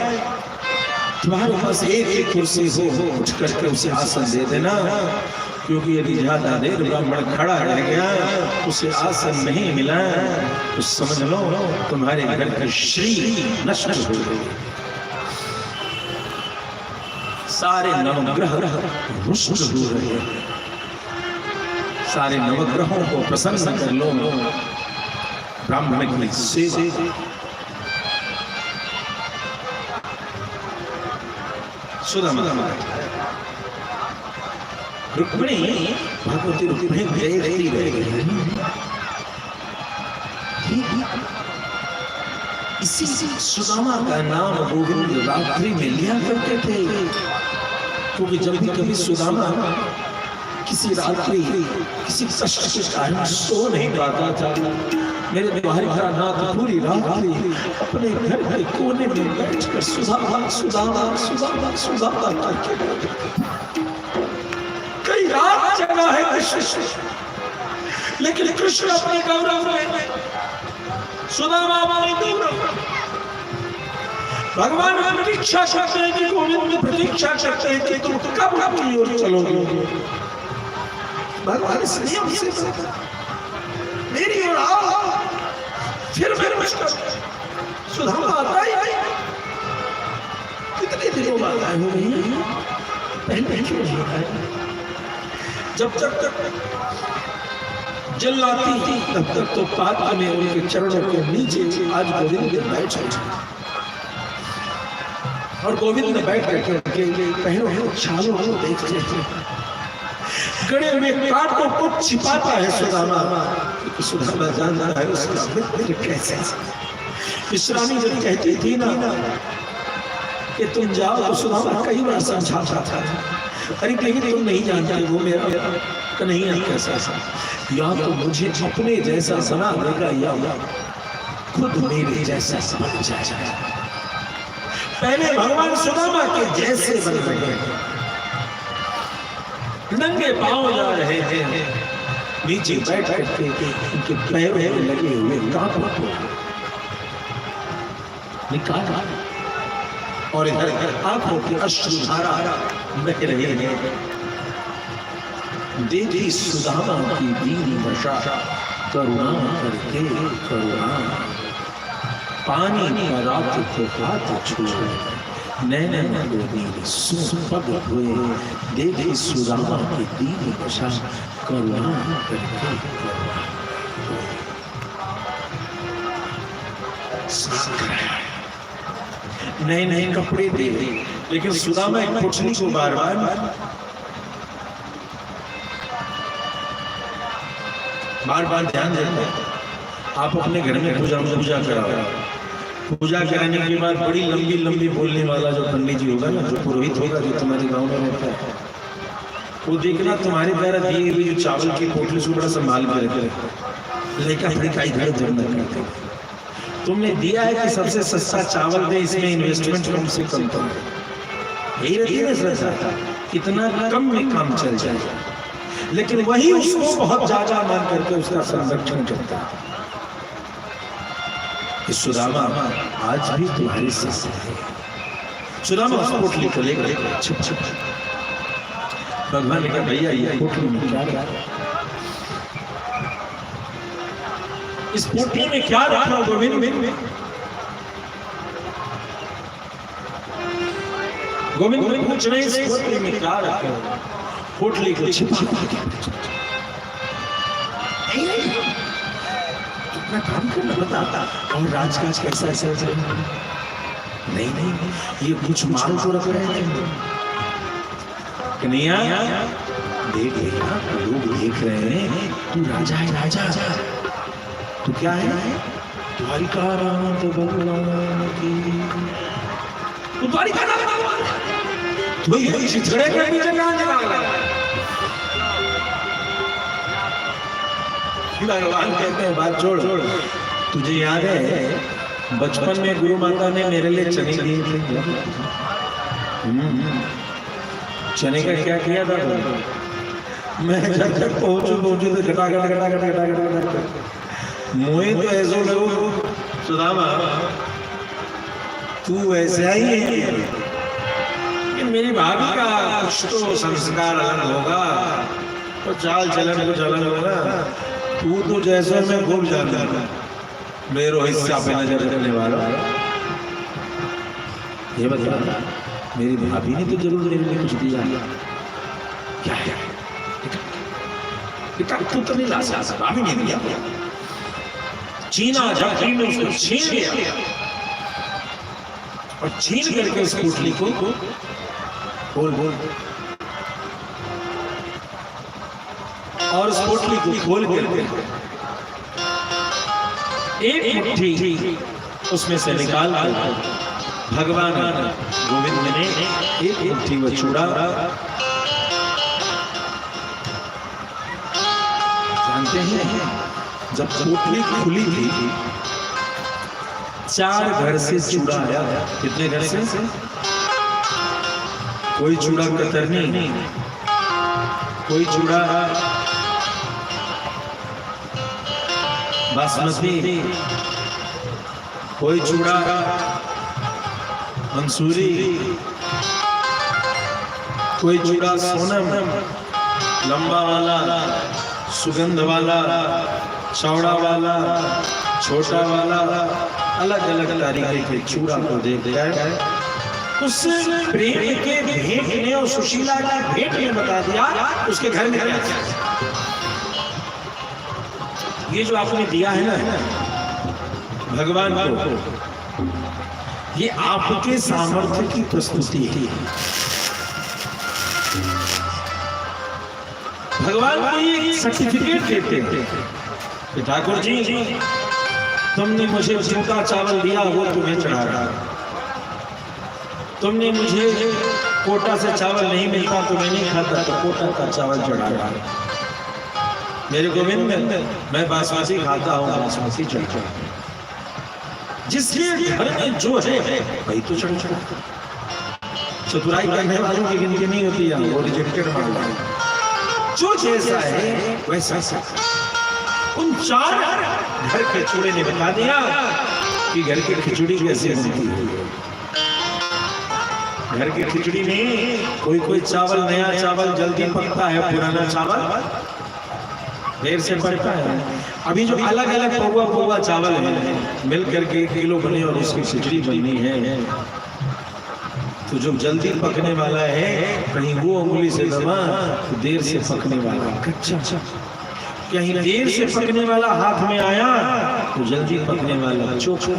तुम्हारे पास एक एक कुर्सी हो उठ करके उसे आसन दे देना, क्योंकि यदि ज्यादा देर ब्राह्मण खड़ा रह गया, उसे आसन नहीं मिला, तो समझ लो तुम्हारे घर की श्री नष्ट हो गई। सारे नवग्रह रुष्ट हो रहे हैं। सारे नवग्रहों को प्रसन्न कर लो ब्राह्मण की सेवा। सुदामा रुक्मिणी भगवती रुक्मिणी देखती रह गई। इसी सुदामा का नाम गोविंद रात्रि में लिया करते थे, क्योंकि जब भी कभी सुदामा किसी रात्रि किसी कष्ट के कारण सो नहीं पाता था, मेरे द्वारिकानाथ पूरी रात्रि अपने घर के कोने में बैठकर सुदामा सुदामा सुदामा सुदामा करके कई रात जगा है कृष्ण, लेकिन कृष्ण अपने गौरव में सुदामा हमारे गौरव। भगवान प्रतीक्षा करते हैं कि गोविंद प्रतीक्षा करते हैं कि तुम कब अपनी ओर चलोगे। भगवान स्नेह से मेरी ओर आओ, फिर सुदामा आता ही नहीं। कितने दिनों बाद आए हो गई, पहले क्यों नहीं आए? जब तक जल्लाती थी तब तक तो पात्र में उनके चरणों के नीचे आज गोविंद बैठ गए, और गोविंद बैठ करके पहले छालों को देखते थे। गड़े में काट को कुछ छिपाता है सुदामा, क्योंकि सुदामा जानता है उसका मित्र कैसे। विश्रामी जब कहती थी ना कि तुम जाओ, तो सुदामा कई बार समझाता था, अरे लेकिन तुम नहीं जानते वो मेरा कन्हैया कैसा, या तो मुझे अपने जैसा बना देगा या खुद मेरे जैसा बन जाएगा। पहले भगवान सुदामा के जैसे बन गए, नंगे पांव जा रहे हैं, नीचे बैठ करके उनके पैर लगे हुए कांप निकाला, और इधर आंखों की अश्रुधारा बह रही है। देखी सुदामा की दीन दशा, करुणा करके करुणा, पानी का रात को हाथ छुए, नैन गोदीन सुपग हुए। देखी सुदामा की दीन दशा, करुणा करके करुणा। नए नए कपड़े दे, लेकिन सुदामा एक पुतली को बार बार ध्यान देते। आप अपने घर में पूजा कराओ, पूजा कराने के बाद बड़ी लंबी लंबी बोलने वाला जो पंडित जी होगा ना, जो पुरोहित होगा, जो तुम्हारे गांव में रहता है, वो देखना तुम्हारे द्वारा दिए हुए जो चावल की पोटली से बड़ा संभाल के रखे, लेकिन इधर उधर न करते। तुमने दिया है कि सबसे सस्ता चावल दे, इसमें इन्वेस्टमेंट कम से कम करो, यही रहती है श्रद्धा, कितना कम में काम चल जाए, लेकिन वही उसको बहुत ज्यादा मान करके उसका संरक्षण करता है। सुदामा आज भी तुम्हारी साथ है। सुदामा उस पोटली को लेकर छुप छुप भगवान ने कहा, भैया ये पोटली में क्या रखा, इस पोटली में क्या रखा गोविंद? गोविंद पूछ रहे इस पोटली में क्या रखा? पोटली को छिपा कितना काम करना बताता, और राजकाज कैसा ऐसा नहीं, ये कुछ माल तो रख रहे हैं। कन्हैया देख लोग देख रहे हैं, तू राजा है, राजा तू क्या है? तू द्वारिकानाथ भगवान की। तो द्वारिकानाथ भगवान तो ये छिछड़े के पीछे कहां चला गया? भगवान कहते हैं बात छोड़, तुझे याद है बचपन में गुरु माता ने मेरे लिए चने दिए थे? चने का क्या किया था? मैं जब तक पहुंचू तो घटा मुझे तो ऐसा लगो सुदामा तू वैसा ही है कि मेरी भाभी का कुछ तो संस्कार अलग होगा, तो चाल चलन कुछ अलग होगा। तू तो जैसे मैं खूब जानता था, मेरे हिस्सा पे नजर करने वाला। ये बता, मेरी भाभी ने तो जरूर मेरे लिए कुछ दिया। क्या है? तो नहीं ला सकता, भाभी ने दिया। चीना जब ने उसको छीन लिया और छीन करके उस पोटली को बोल और उस पोटली को खोल करके एक मुट्ठी उसमें से निकाल भगवान गोविंद ने एक मुट्ठी वो चूड़ा, जानते हैं जब पोटली खुली थी 4 घर से चूड़ा आया। कितने घर से? कोई चूड़ा कतरनी, कोई चूड़ा बासमती, कोई चूड़ा मंसूरी, कोई चूड़ा सोनम लंबा वाला, सुगंध वाला, चौड़ा वाला, छोटा वाला, अलग अलग तरीके के चूड़ा को देखकर उस प्रेम के भेंट ने और सुशीला का भेंट ने बता दिया उसके घर में क्या है। ये जो आपने दिया है ना भगवान को, ये आपके सामर्थ्य की प्रस्तुति है। भगवान को ये सर्टिफिकेट देते हैं, ठाकुर जी तुमने मुझे जिनका चावल दिया वो तुम्हें चढ़ा रहा, तुमने मुझे कोटा से चावल नहीं मिलता तो मैं नहीं खाता, तो कोटा का चावल चढ़ा रहा। मेरे गोविंद मैं बासमती खाता हूँ, बासमती चढ़ा। जिसके घर में जो है वही तो चढ़ा। चतुराई करने वालों की गिनती नहीं होती है, वो रिजेक्टेड मानता है। जो जैसा है वैसा। उन 4 घर के चूड़े ने बता दिया कि घर की खिचड़ी कैसे बनती है। घर की खिचड़ी में कोई चावल, नया चावल जल्दी पकता है, पुराना चावल देर से पकता है। अभी जो अलग अलग पौवा चावल है मिल करके 1 किलो बने और उसकी खिचड़ी बननी है, तो जो जल्दी पकने वाला है कहीं वो उंगली से दबा तो देर से पकने वाला कच्चा, कहीं देर से पकने वाला हाथ में आया तो जल्दी पकने वाला चोखा।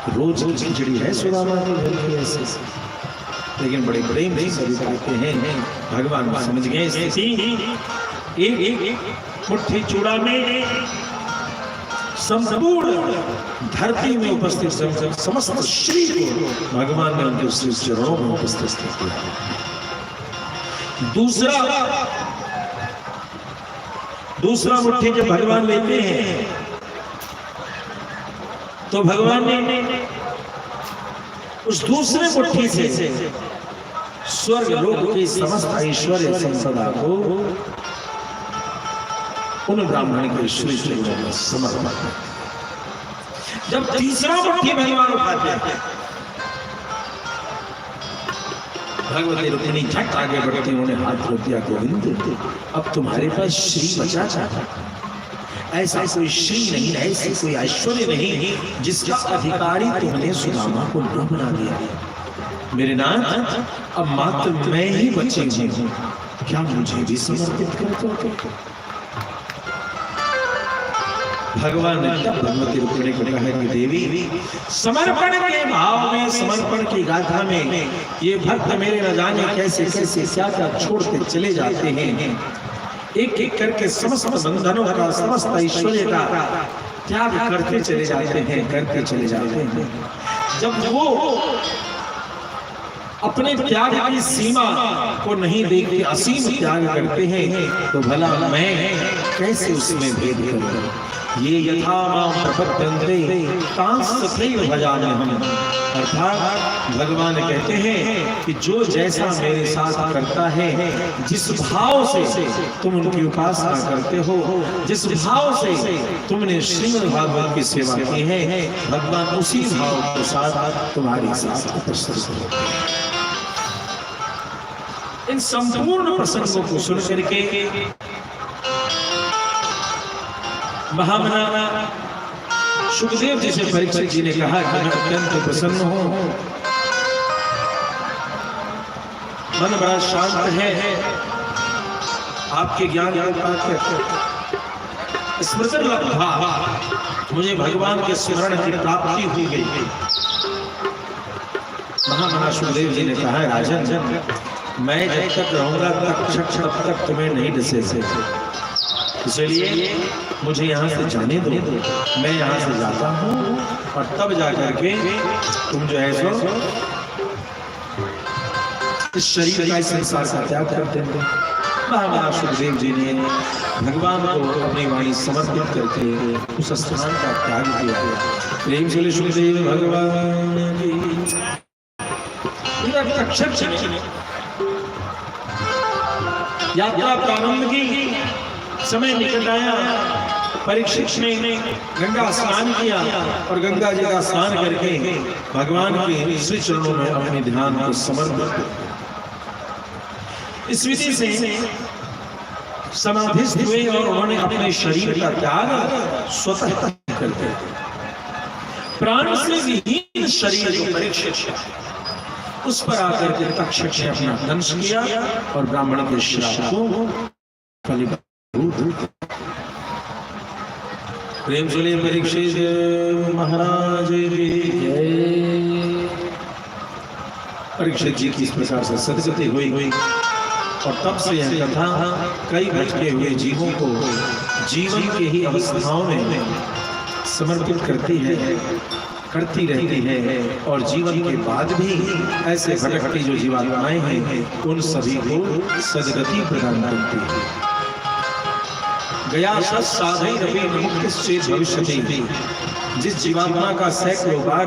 रोज की खिचड़ी है सुदामा के घर की ऐसे, लेकिन बड़े प्रेम से सभी कहते हैं भगवान समझ गए स्थिति। एक मुट्ठी चूड़ा में संपूर्ण धरती में उपस्थित समस्त श्री को भगवान ने उनके श्री चरणों में उपस्थित किया। दूसरा मुट्ठी जब भगवान लेते हैं तो भगवान ने उस दूसरे मुट्ठी से स्वर्ग लोक की समस्त ऐश्वर्य संपदा को उन ब्राह्मण के श्री चरणों में समर्पण। जब तीसरा मुट्ठी भगवान उठाते हैं, भगवती रुक्मिणी झट आगे बढ़ती उन्होंने हाथ रोक दिया, गोविंद अब तुम्हारे पास श्री बचा था। ऐसा कोई श्री नहीं, ऐसी कोई ऐश्वर्य नहीं जिसका अधिकारी तुमने सुदामा को न बना दिया। मेरे नाथ अब मात्र मैं ही बची हूँ, क्या मुझे भी समर्पित कर दो? भगवान ने भगवती रुक्मिणी को कहा कि देवी समर्पण के भाव में, समर्पण की गाथा में ये भक्त मेरे न जाने कैसे कैसे क्या क्या छोड़ते चले जाते हैं। एक एक करके समस्त बंधनों का, समस्त ऐश्वर्य का त्याग करते चले जाते हैं, करते चले जाते हैं। जब वो अपने त्याग की सीमा को नहीं देखते, असीम त्याग करते हैं, तो भला मैं कैसे उसमें भेद करूं? ये यथा मां प्रपद्यन्ते तां तथैव भजामि हम। अर्थात भगवान कहते हैं कि जो जैसा मेरे साथ करता है, जिस भाव से तुम उनकी उपासना करते हो, जिस भाव से तुमने श्रीमद् भागवत की सेवा की है, भगवान उसी भाव के साथ तुम्हारी साथ उपस्थित होते हैं। इन संपूर्ण प्रसंगों को सुन करके महामना सुखदेव जी से परीक्षित जी ने कहा कि मैं अत्यंत प्रसन्न हूं, मन बड़ा शांत है, आपके ज्ञान की बात करके स्मृति लब्धा, मुझे भगवान के स्मरण की प्राप्ति हो गई। महामना सुखदेव जी ने कहा राजन, मैं जब तक रहूंगा तब तक तुम्हें नहीं डसेगा, इसलिए मुझे यहाँ से जाने दो, मैं यहाँ से जाता हूँ और तब जाकर के तुम जो है सो इस शरीर का, इस संसार का त्याग कर देंगे। महामना सुखदेव जी ने भगवान को अपनी वाणी समर्पित करके उस स्थान का त्याग किया। प्रेम से सुखदेव भगवान की यात्रा प्रारंभ की, समय निकट आया। परीक्षित ने गंगा स्नान किया और गंगा जी का स्नान करके भगवान के श्री चरणों में अपने ध्यान को समर्पित किया। इस विधि से समाधिस्थ हुए और उन्होंने अपने शरीर का त्याग स्वतः कर दिया। प्राण से विहीन शरीर जो परीक्षित, उस पर आकर के तक्षक ने अपना दंश किया और ब्राह्मण के श्राप को फलीभूत। प्रेम से परीक्षित महाराज की जय। परीक्षित जी की इस प्रकार से सदगति हुई और तब से यह कथा कई भटके हुए जीवों को जीवन के ही अवस्थाओं में समर्पित करती रहती है और जीवन के बाद भी ऐसे भटकती जो जीवात्माएं हैं उन सभी को सदगति प्रदान करती है। गया साधई रवि मुक्तिश्चेत् भविष्यति। जिस जीवात्मा का सैकड़ों बार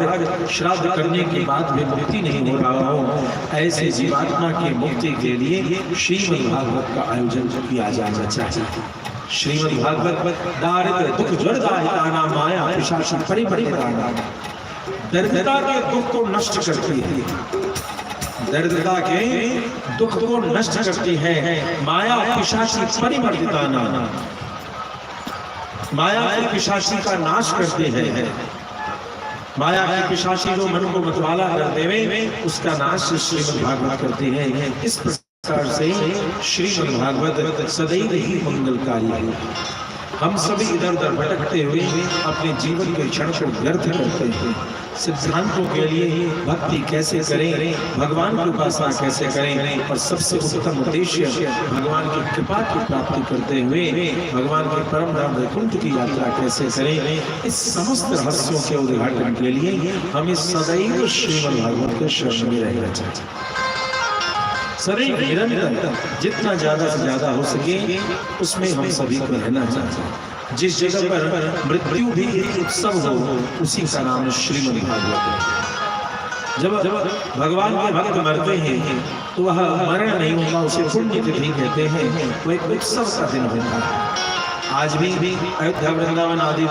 श्राद्ध करने के बाद भी मुक्ति नहीं हो रहा हो, ऐसे जीवात्मा की मुक्ति के लिए श्रीमद् भागवत का आयोजन किया जाना चाहिए। श्रीमद् भागवत दारिद्र्य दुख ज्वरदायितानां माया पिशाची परिपरिवर्तनानां, दरिद्रता के दुख को नष्ट करती है, दरिद्रता के दुख को नष्ट करती है। माया पिशाची परिवर्तितानां, माया की पिशाची का नाश करते हैं। माया की पिशाची जो मन को मतवाला कर देवे, उसका नाश श्रीमद् भागवत करते हैं। इस प्रकार से श्रीमद् भागवत सदैव ही मंगलकारी है। हम सभी इधर उधर भटकते हुए अपने जीवन के क्षण को व्यर्थ करते हैं। सिद्धांतों के लिए भक्ति कैसे करें, भगवान की उपासना कैसे करें और सबसे उत्तम उद्देश्य भगवान की कृपा की प्राप्ति करते हुए भगवान के परम धाम वैकुंठ की यात्रा कैसे करें, इस समस्त रहस्यों के उद्घाटन के लिए हमें सदैव श्रीमद् भागवत के शरण में रहना चाहिए। सदैव निरंतर जितना ज्यादा से ज्यादा हो सके उसमें हम सभी को रहना चाहिए। जिस जगह पर मृत्यु भी एक उत्सव हो, उसी का नाम श्रीमद् भागवत है। जब भगवान के भक्त मरते हैं तो वह मरण नहीं होगा, उसे पुण्य तिथि कहते हैं। वो एक उत्सव का दिन होता है। आज भी अयोध्या वृंदावन आदि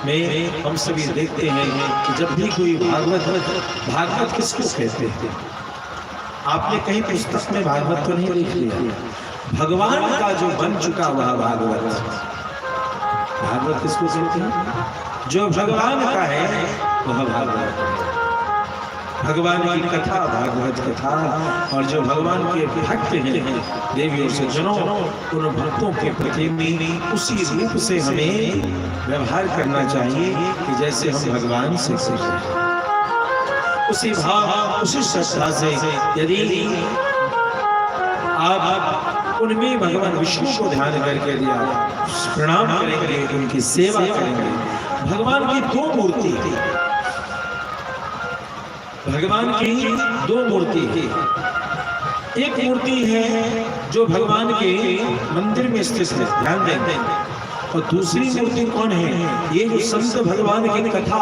में हम सभी देखते हैं कि जब भी कोई भागवत किसको कहते हैं? आपने कहीं पुस्तक में भागवत तो नहीं लिख लिया। भगवान का जो बन चुका वह भागवत, भागवत किसको कहते हैं? जो भगवान का है वह भागवत है। भगवान की कथा भागवत कथा, और जो भगवान के भक्त हैं देवी और सज्जनों, उन भक्तों के प्रति उसी रूप से हमें व्यवहार करना चाहिए कि जैसे हम भगवान से सीखते, उसी भाव उसी श्रद्धा से यदि आप उनमें भगवान विष्णु को ध्यान करके दिया, प्रणाम करेंगे, उनकी सेवा करेंगे, भगवान की दो मूर्ति थी, भगवान की दो मूर्ति थी। एक मूर्ति है जो भगवान के मंदिर में स्थित है, ध्यान दें, और दूसरी मूर्ति कौन है? ये जो संत भगवान की कथा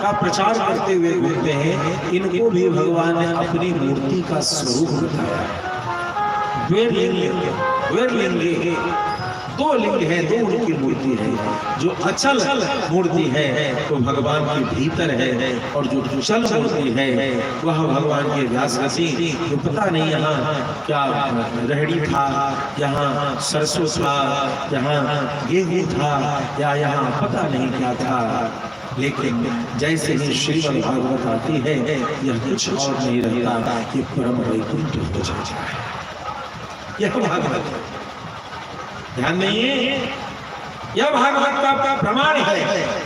का प्रचार करते हुए घूमते हैं, इनको भी भगवान ने अपनी मूर्ति का स्वरूप बताया। वेरलिंग दो लिंग है, दो उनकी मूर्ति है। जो अचल मूर्ति है वो भगवान के भीतर है, और जो चल मूर्ति है वह भगवान के व्यासगति, जो पता नहीं यहाँ क्या रहड़ी था, यहाँ सरसों था, यहाँ गेहूं था, या यहाँ पता नहीं क्या था, लेकिन जैसे ही श्रीमद् भागवत आती है यह कुछ और नहीं रहता कि परम वैकुंठ हो जाता है। यह भागवत है, ध्यान नहीं है, यह भागवत का प्रमाण है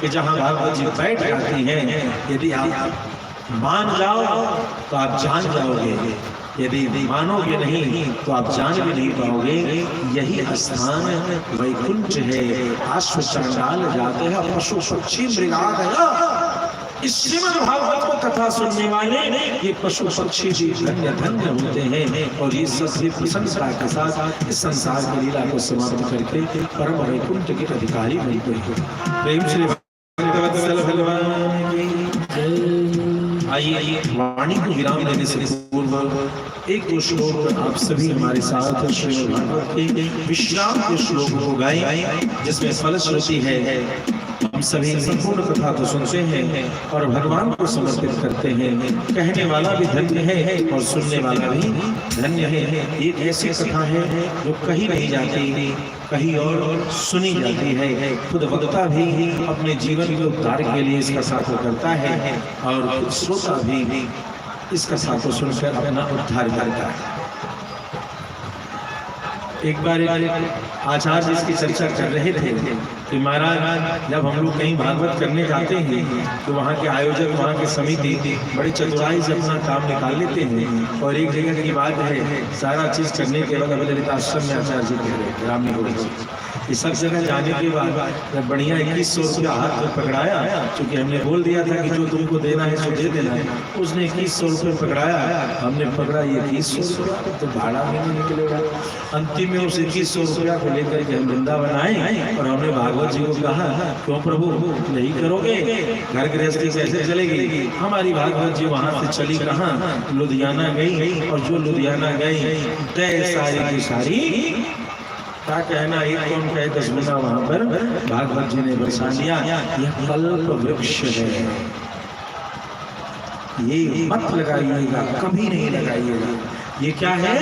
कि जहां भागवत जी बैठ जाती हैं, यदि आप मान जाओ तो आप जान जाओगे, यदि मानोगे नहीं तो आप जान भी नहीं पाओगे। यही स्थान वैकुंठ है। अश्व चंडाल जाते हैं, पशु पक्षी मृगादय इस श्रीमद् भागवत को कथा सुनने वाले ये पशु पक्षी भी धन्य धन्य होते हैं, और ये सब प्रशंसा के साथ इस संसार की लीला को समाप्त करके परम वैकुंठ के अधिकारी बनते हैं। प्रेम श्री भगवत्सल भगवान की। आइए वाणी को विराम देने से पूर्व एक दो श्लोक आप सभी हमारे साथ श्रीमद् भागवत के विश्राम के श्लोकों को गाएं, जिसमें फलश्रुति है। हम सभी संपूर्ण कथा को सुनते हैं और भगवान को समर्पित करते हैं। कहने वाला भी धन्य है और सुनने वाला भी धन्य है। एक ऐसी कथा है जो कहीं नहीं जाती, कहीं और सुनी जाती है। खुद वक्ता भी अपने जीवन के उद्धार के लिए इसका साथ करता है, और श्रोता भी इस कथा को सुनकर अपना उद्धार करता है। एक बार आचार्य इसकी चर्चा कर रहे थे कि महाराज जब हम लोग कहीं भागवत करने जाते हैं तो वहाँ के आयोजक, वहाँ की समिति बड़ी चतुराई से अपना काम निकाल लेते हैं, और एक जगह की बात है सारा चीज करने के बाद ललित आश्रम में आचार्य जी कह रहे ग्रामीण लोग इस सब जगह जाने के बाद जब बढ़िया 2100 रुपया हाथ में पकड़ाया, क्योंकि हमने बोल दिया था कि जो तुमको देना है सो दे देना है, उसने 2100 रुपये पकड़ाया, हमने पकड़ा ये 2100 रुपया तो भाड़ा में नहीं निकलेगा। अंतिम में उस 2100 रुपया को लेकर के हम वृंदावन आए और हमने भागवत जी को कहा, क्यों प्रभु यही करोगे, घर गृहस्थी कैसे चलेगी? हमारी भागवत जी वहाँ से चली कहाँ, लुधियाना गई, और जो लुधियाना गई तय सारी की सारी क्या कहना, एक कौन कहे 10 गुना वहां पर भागवत जी ने बरसा लिया। यह कल्प वृक्ष है, ये मत लगाइएगा, कभी नहीं लगाइएगा। ये क्या है?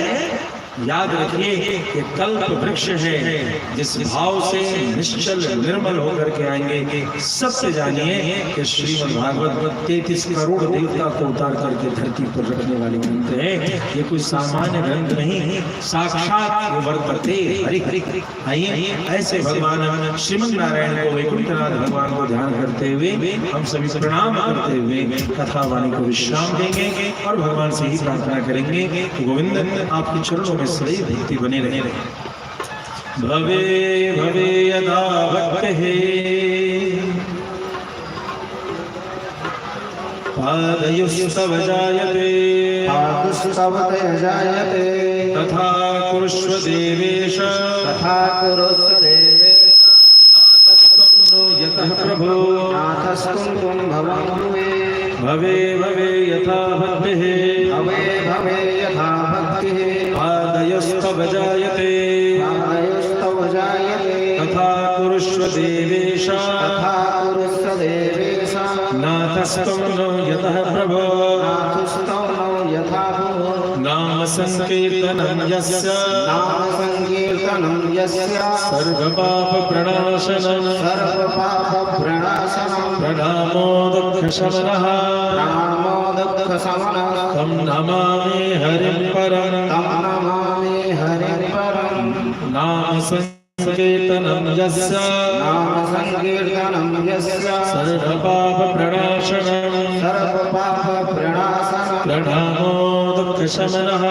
याद रखिए कि कल्प वृक्ष है। जिस भाव से निश्चल निर्मल होकर के आएंगे, सबसे जानिए कि श्रीमद् भागवत 33 करोड़ देवता को उतार करके धरती पर रखने वाले ग्रंथ है। ये कोई सामान्य ग्रंथ नहीं, साक्षात वर्तते हरि हरि। आइए ऐसे भगवान श्रीमद् नारायण को, वैकुंठनाथ भगवान को ध्यान करते हुए हम सभी प्रणाम करते हुए कथा वाणी को विश्राम देंगे और भगवान से ही प्रार्थना करेंगे कि गोविंद आपके चरणों में सदैव भक्ति बने रहे। भवे भवे यदा भक्तिः पादयुस्तव जायते तथा कुरुष्व देवेश यतः प्रभो भवे भवे यथा भक्तिः पादयोस्तव जायते तथा कुरुष्व देवेश नातस्त्वं नो यतः प्रभो नाम संकीर्तनं यस्य सर्वपाप प्रणाशनं प्रणामो दुःखशमनः तं नमामि हरिं परं नाम संकीर्तनं यस्य सर्वपाप प्रणाशनं प्रणामो दुःखशमनः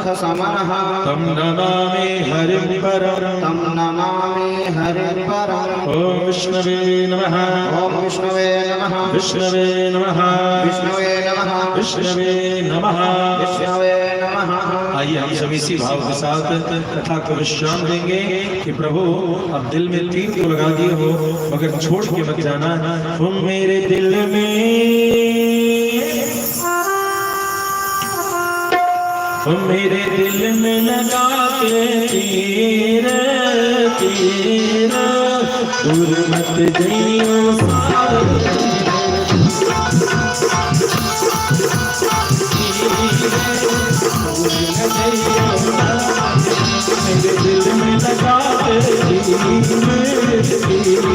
समर्थ समनः तम नमामि हरिं परम तं नमामि हरिं परम् ओम विष्णवे नमः ॐ विष्णवे नमः विष्णवे नमः विष्णवे नमः विष्णवे नमः विष्णवे नमः। आइए हम सभी इसी भाव के साथ कथा को विश्राम देंगे कि प्रभु अब दिल में तीर तो लगा दिए हो मगर छोड़ के मत जाना। तुम मेरे दिल में तुम मेरे दिल में लगा के तीर तीर दूर मत जाइयो मेरे दिल में लगा के दूर मत जाइयो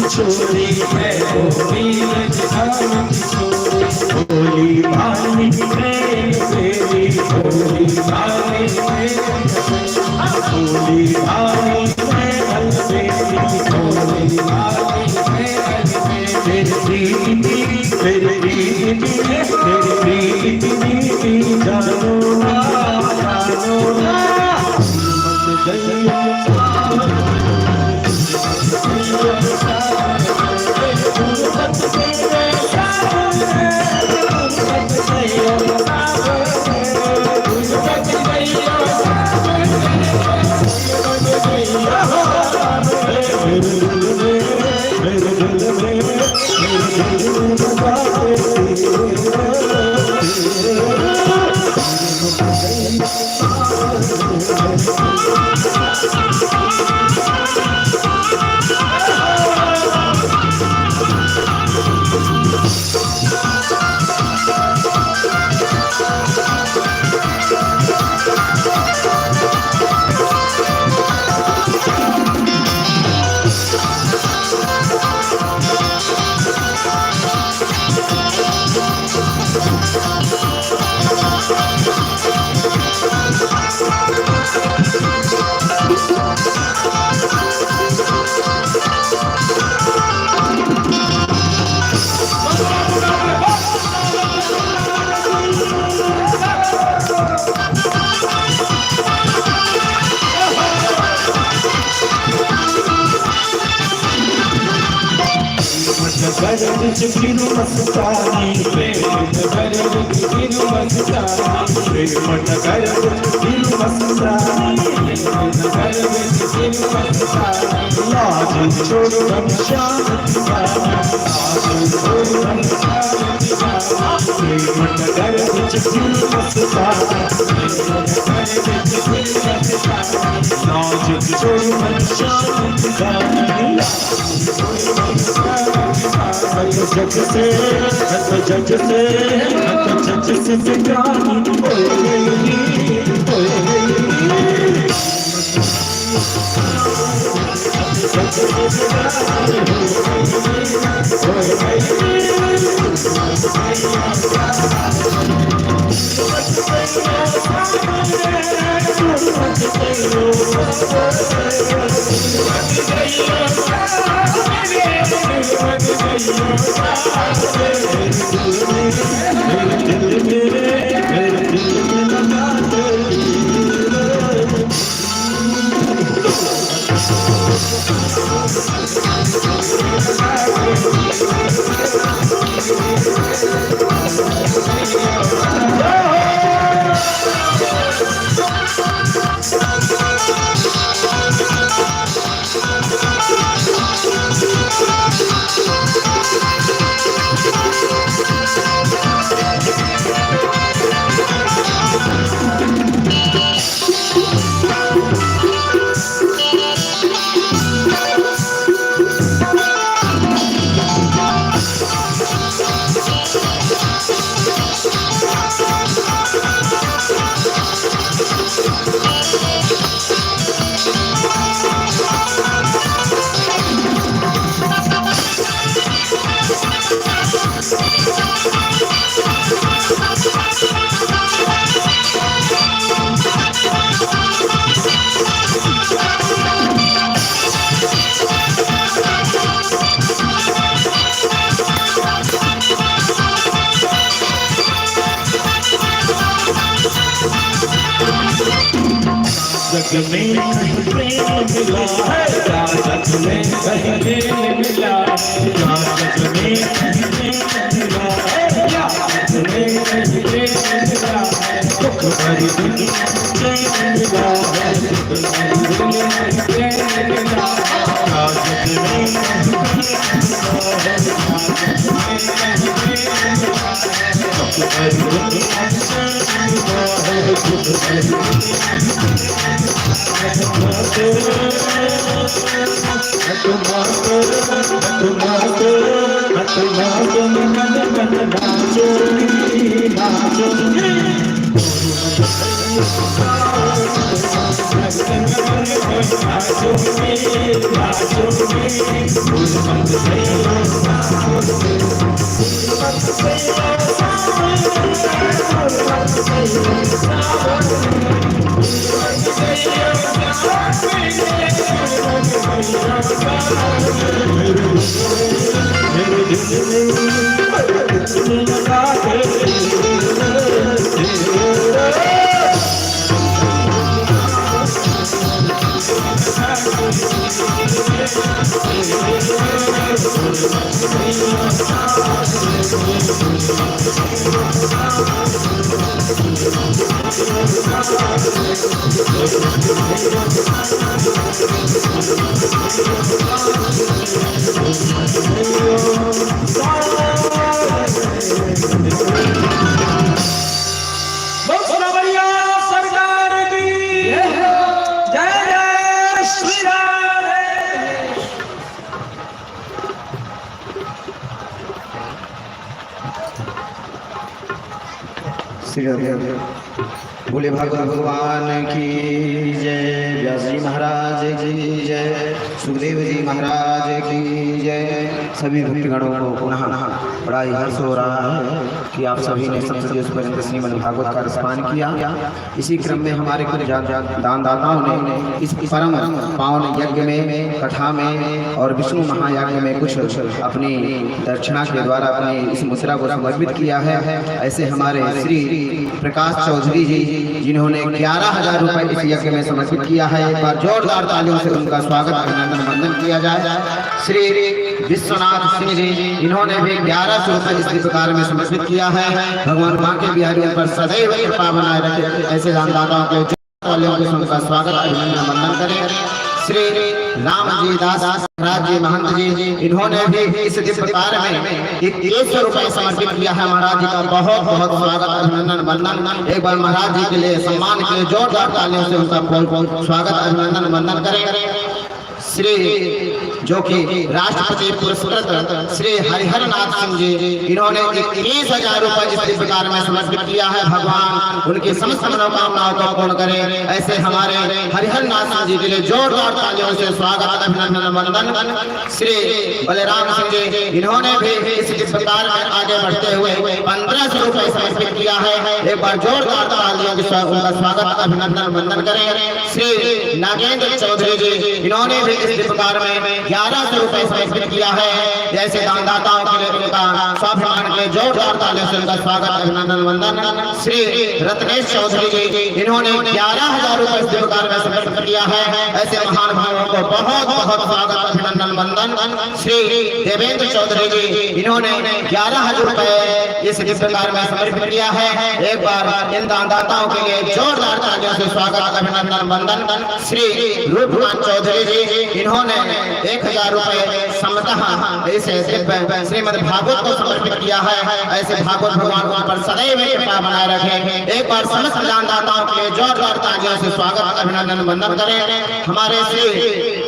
छोरी मैं गोपी छोरी मैं गोपी होली भाली मेरी होली भाली होली भाली जग में कहीं प्रेम मिला है, क्या जग में कहीं प्रेम मिला है, क्या जग में कहीं प्रेम मिला है, क्या जग में कहीं प्रेम मिला है, दुख भरी दुनिया में प्रेम मिला है, दुख भरी दुनिया में प्रेम मिला है, क्या जग में कहीं प्रेम मिला है, क्या जग में कहीं प्रेम मिला है, दुख भरी दुनिया में प्रेम मिला है, दुख भरी दुनिया बोले भगवान भगवान की जय, व्यास जी महाराज की जय, सुखदेव जी महाराज की जय। सभी भक्तगणों को पुनः बड़ा ही हर्ष हो रहा है कि आप सभी ने सप्तशती श्रीमद् भागवत का रसपान किया। इसी क्रम में हमारे कुछ दान दाताओं ने इस परम पावन यज्ञ में, कथा में और विष्णु महायज्ञ में कुछ अपनी दक्षिणा के द्वारा अपनी इस मुद्रा को समर्पित किया है। ऐसे हमारे श्री प्रकाश चौधरी जी जिन्होंने 11,000 रुपए इस यज्ञ में समर्पित किया है, एक बार जोरदार तालियों से उनका स्वागत अभिनंदन वंदन किया जाए। श्री विश्वनाथ सिंह जी इन्होंने भी 1100 रुपए इस दीपकार में समर्पित किया है। भगवान मां के बिहारी उन पर सदैव कृपा बनाए रखे। ऐसे दानदाताओं के उनका स्वागत अभिनंदन वंदन करें। श्री राम जी दास महाराज जी महंत जी इन्होंने भी इस दीपकार में 100 रुपए समर्पित किया है। महाराज जी का बहुत बहुत स्वागत अभिनंदन वंदन। एक बार महाराज जी के लिए सम्मान के लिए जोरदार तालियों से उनका स्वागत अभिनंदन वंदन करें। श्री जो कि राष्ट्रपति पुरस्कृत श्री हरिहर नाथ सिंह जी इन्होंने 21,000 रुपए इस दीपकार में समर्पित किया है। भगवान उनकी समस्त मनोकामनाओं को पूर्ण करें। ऐसे हमारे हरिहर नाथ सिंह जी के लिए जोरदार तालियों से स्वागत अभिनंदन वंदन। श्री बलराम सिंह जी इन्होंने भी इस दीपकार में आगे बढ़ते हुए 1,500 रुपए समर्पित किया है। एक बार जोरदार तालियों के साथ उनका स्वागत अभिनंदन वंदन करें। श्री नागेंद्र चौधरी जी इन्होंने भी इस दीपकार में 1100 रुपए समर्पित किया है। जैसे दानदाताओं के लिए उनका स्वाभिमान के जोरदार तालियों से उनका स्वागत अभिनंदन वंदन। श्री रत्नेश चौधरी जी, इन्होंने 11,000 रुपए इस दिव्यकार में समर्पित किया है। ऐसे महान भावों को बहुत बहुत स्वागत अभिनंदन वंदन। श्री देवेंद्र चौधरी जी, इन्होंने 11,000 रुपए इस दिव्यकार में समर्पित किया है। एक बार इन दानदाताओं के लिए जोरदार तालियों से स्वागत अभिनंदन वंदन। श्री रूपकांत चौधरी जी, इन्होंने 1,000 रुपए समतः इस दिव्य श्रीमद् भागवत को समर्पित किया है। ऐसे भागवत भगवान उन पर सदैव कृपा बनाए रखें। एक बार समस्त दानदाताओं के लिए जोरदार तालियों से स्वागत अभिनंदन वंदन करें। हमारे श्री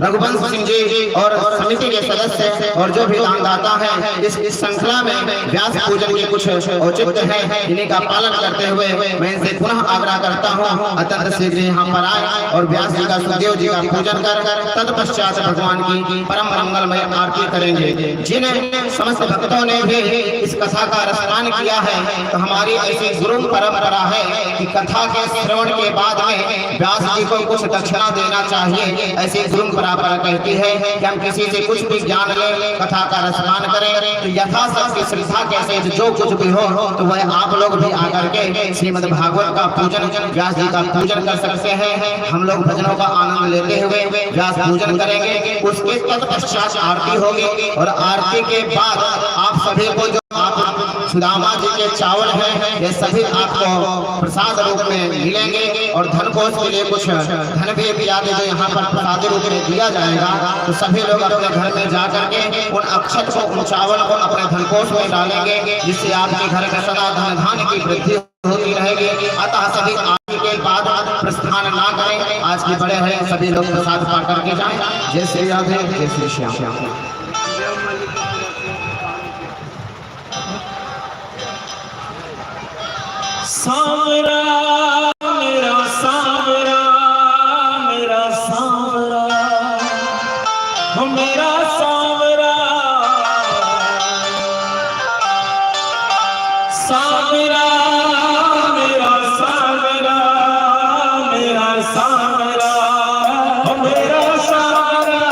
रघुवंश सिंह जी और समिति के सदस्य और जो भी दानदाता हैं इस श्रृंखला में व्यास पूजन के कुछ औचित्य है, इन्हीं का पालन करते हुए मैं इनसे पुनः आग्रह करता हूँ अत्यंत शीघ्र यहाँ पर आए और व्यास जी का सुखदेव जी का पूजन कर तत्पश्चात भगवान की परम मंगलमय आरती करेंगे। जिन समस्त भक्तों ने भी इस कथा का रसपान किया है, तो हमारी ऐसी गुरु परंपरा है कि कथा के श्रवण के बाद में व्यास जी को कुछ दक्षिणा देना चाहिए। ऐसी गुरु परंपरा कहती है कि हम किसी से कुछ भी ज्ञान ले, कथा का रसपान करें, तो यथाशक्ति श्रद्धा के साथ जो कुछ भी हो तो वह आप लोग भी आकर के श्रीमद् भागवत का पूजन, व्यास जी का पूजन कर सकते हैं। हम लोग भजनों का आनंद लेते हुए व्यास पूजन करेंगे। उसके तत्पश्चात आरती होगी और आरती के बाद आप सभी को जो आप सुदामा जी के चावल हैं, ये सभी आपको प्रसाद रूप में मिलेंगे और धन कोष के लिए कुछ धन भी इत्यादि जो यहाँ पर प्रसाद रूप में दिया जाएगा। तो सभी लोग अपने घर में जा करके उन अक्षत को, उन चावल को अपने धन कोष में डालेंगे, जिससे आपके घर में सदा धन धान्य की वृद्धि होती रहेगी। अतः सभी आरती के बाद प्रस्थान ना करें। आज के बड़े हैं, सभी लोग प्रसाद पा करके जाएं। जय श्री राधे, जय श्री श्याम। सांवरा मेरा सांवरा, मेरा सांवरा, हो मेरा सांवरा, सांवरा मेरा सांवरा, मेरा सांवरा, हो मेरा सांवरा।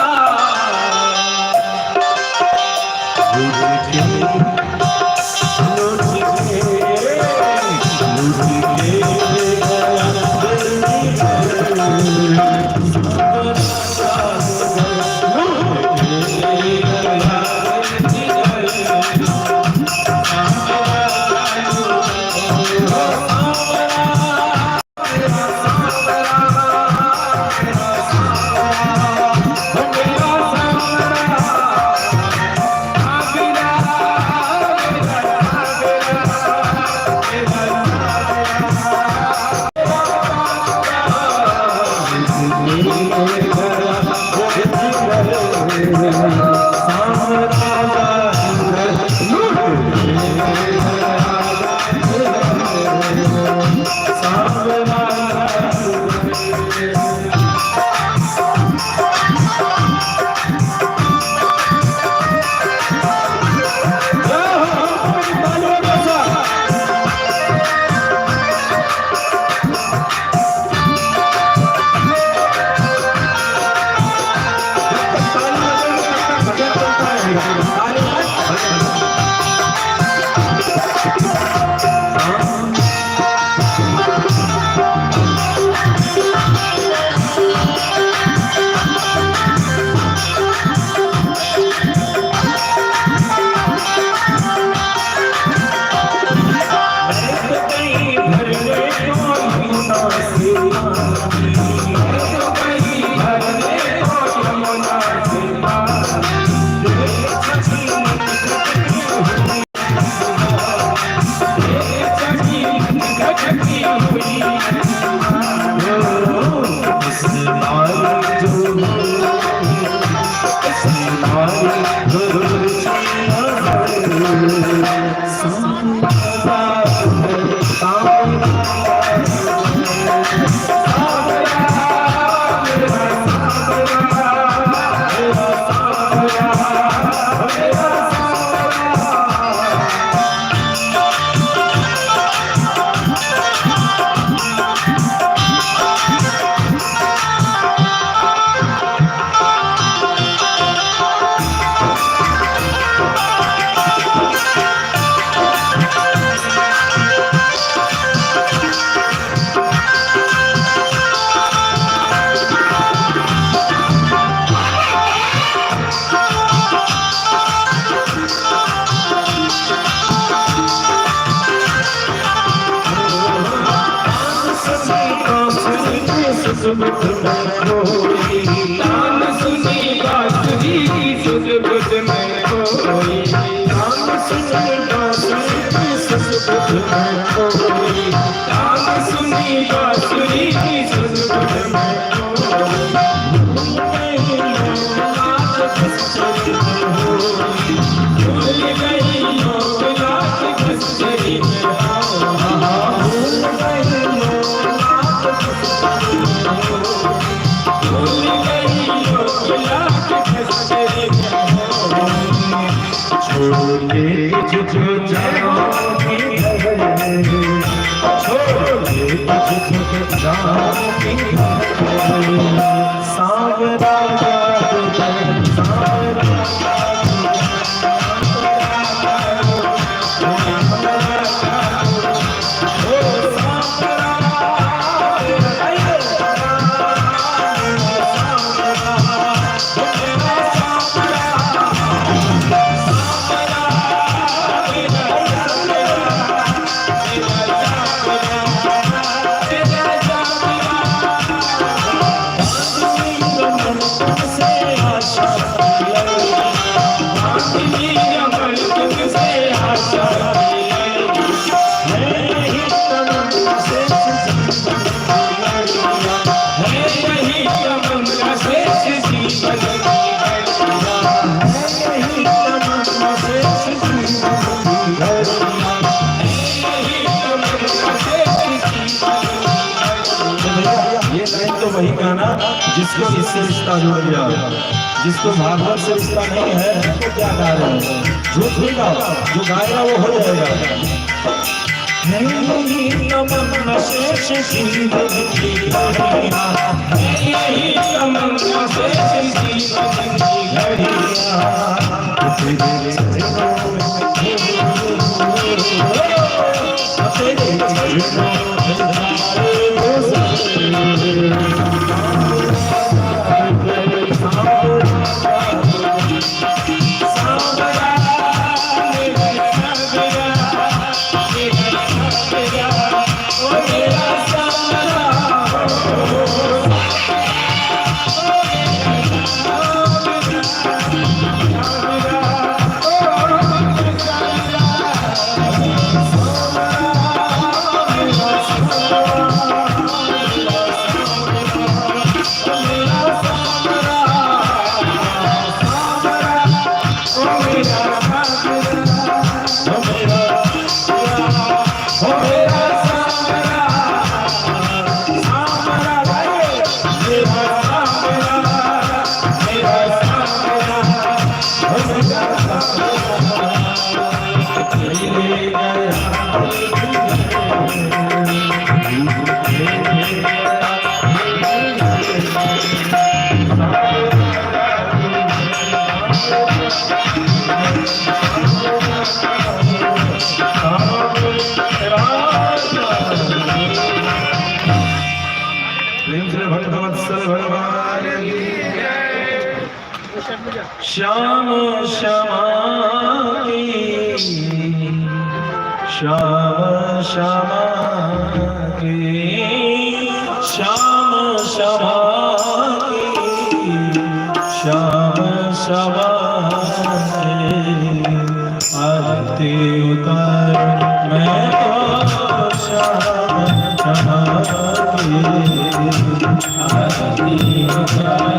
सुनी बांसुरी की सुध में खोई, तान सुनी बांसुरी की सुध में वही गाना जिसको इससे रिश्ता जुड़ गया, जिसको भागवत से रिश्ता नहीं है तो क्या गा रहे हैं, झूठ नहीं गाओ, जो गाएगा वो हो जाएगा। नहीं तमन्ना शेष जीवन की घड़िया, नहीं तमन्ना शेष जीवन की घड़िया, श्याम श्यामा की श्याम श्यामा की श्याम श्यामा की श्याम श्यामा आरती उतार मैं तो श्याम श्यामा की आरती उतार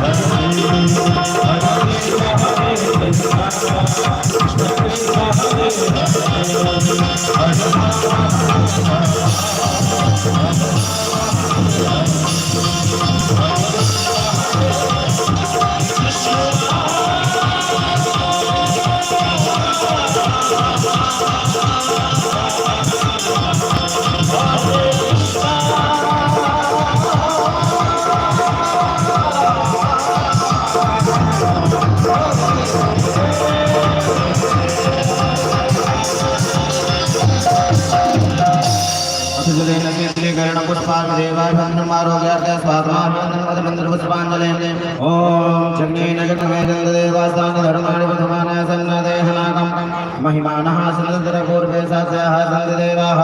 Thank you. सुजलेन कीर्तिकरण पुष्पादेवाय भद्रमारोग्यार्थे स्वात्माभिवन्दनं मंत्र पुष्पाञ्जलिं ओम जग्नेन जग्नमेदं देवास्तानि धर्माणि प्रथमानः सन्नदेहनाकं महिमानः सन्दतरपूर्वे सास्याः सन्देवाः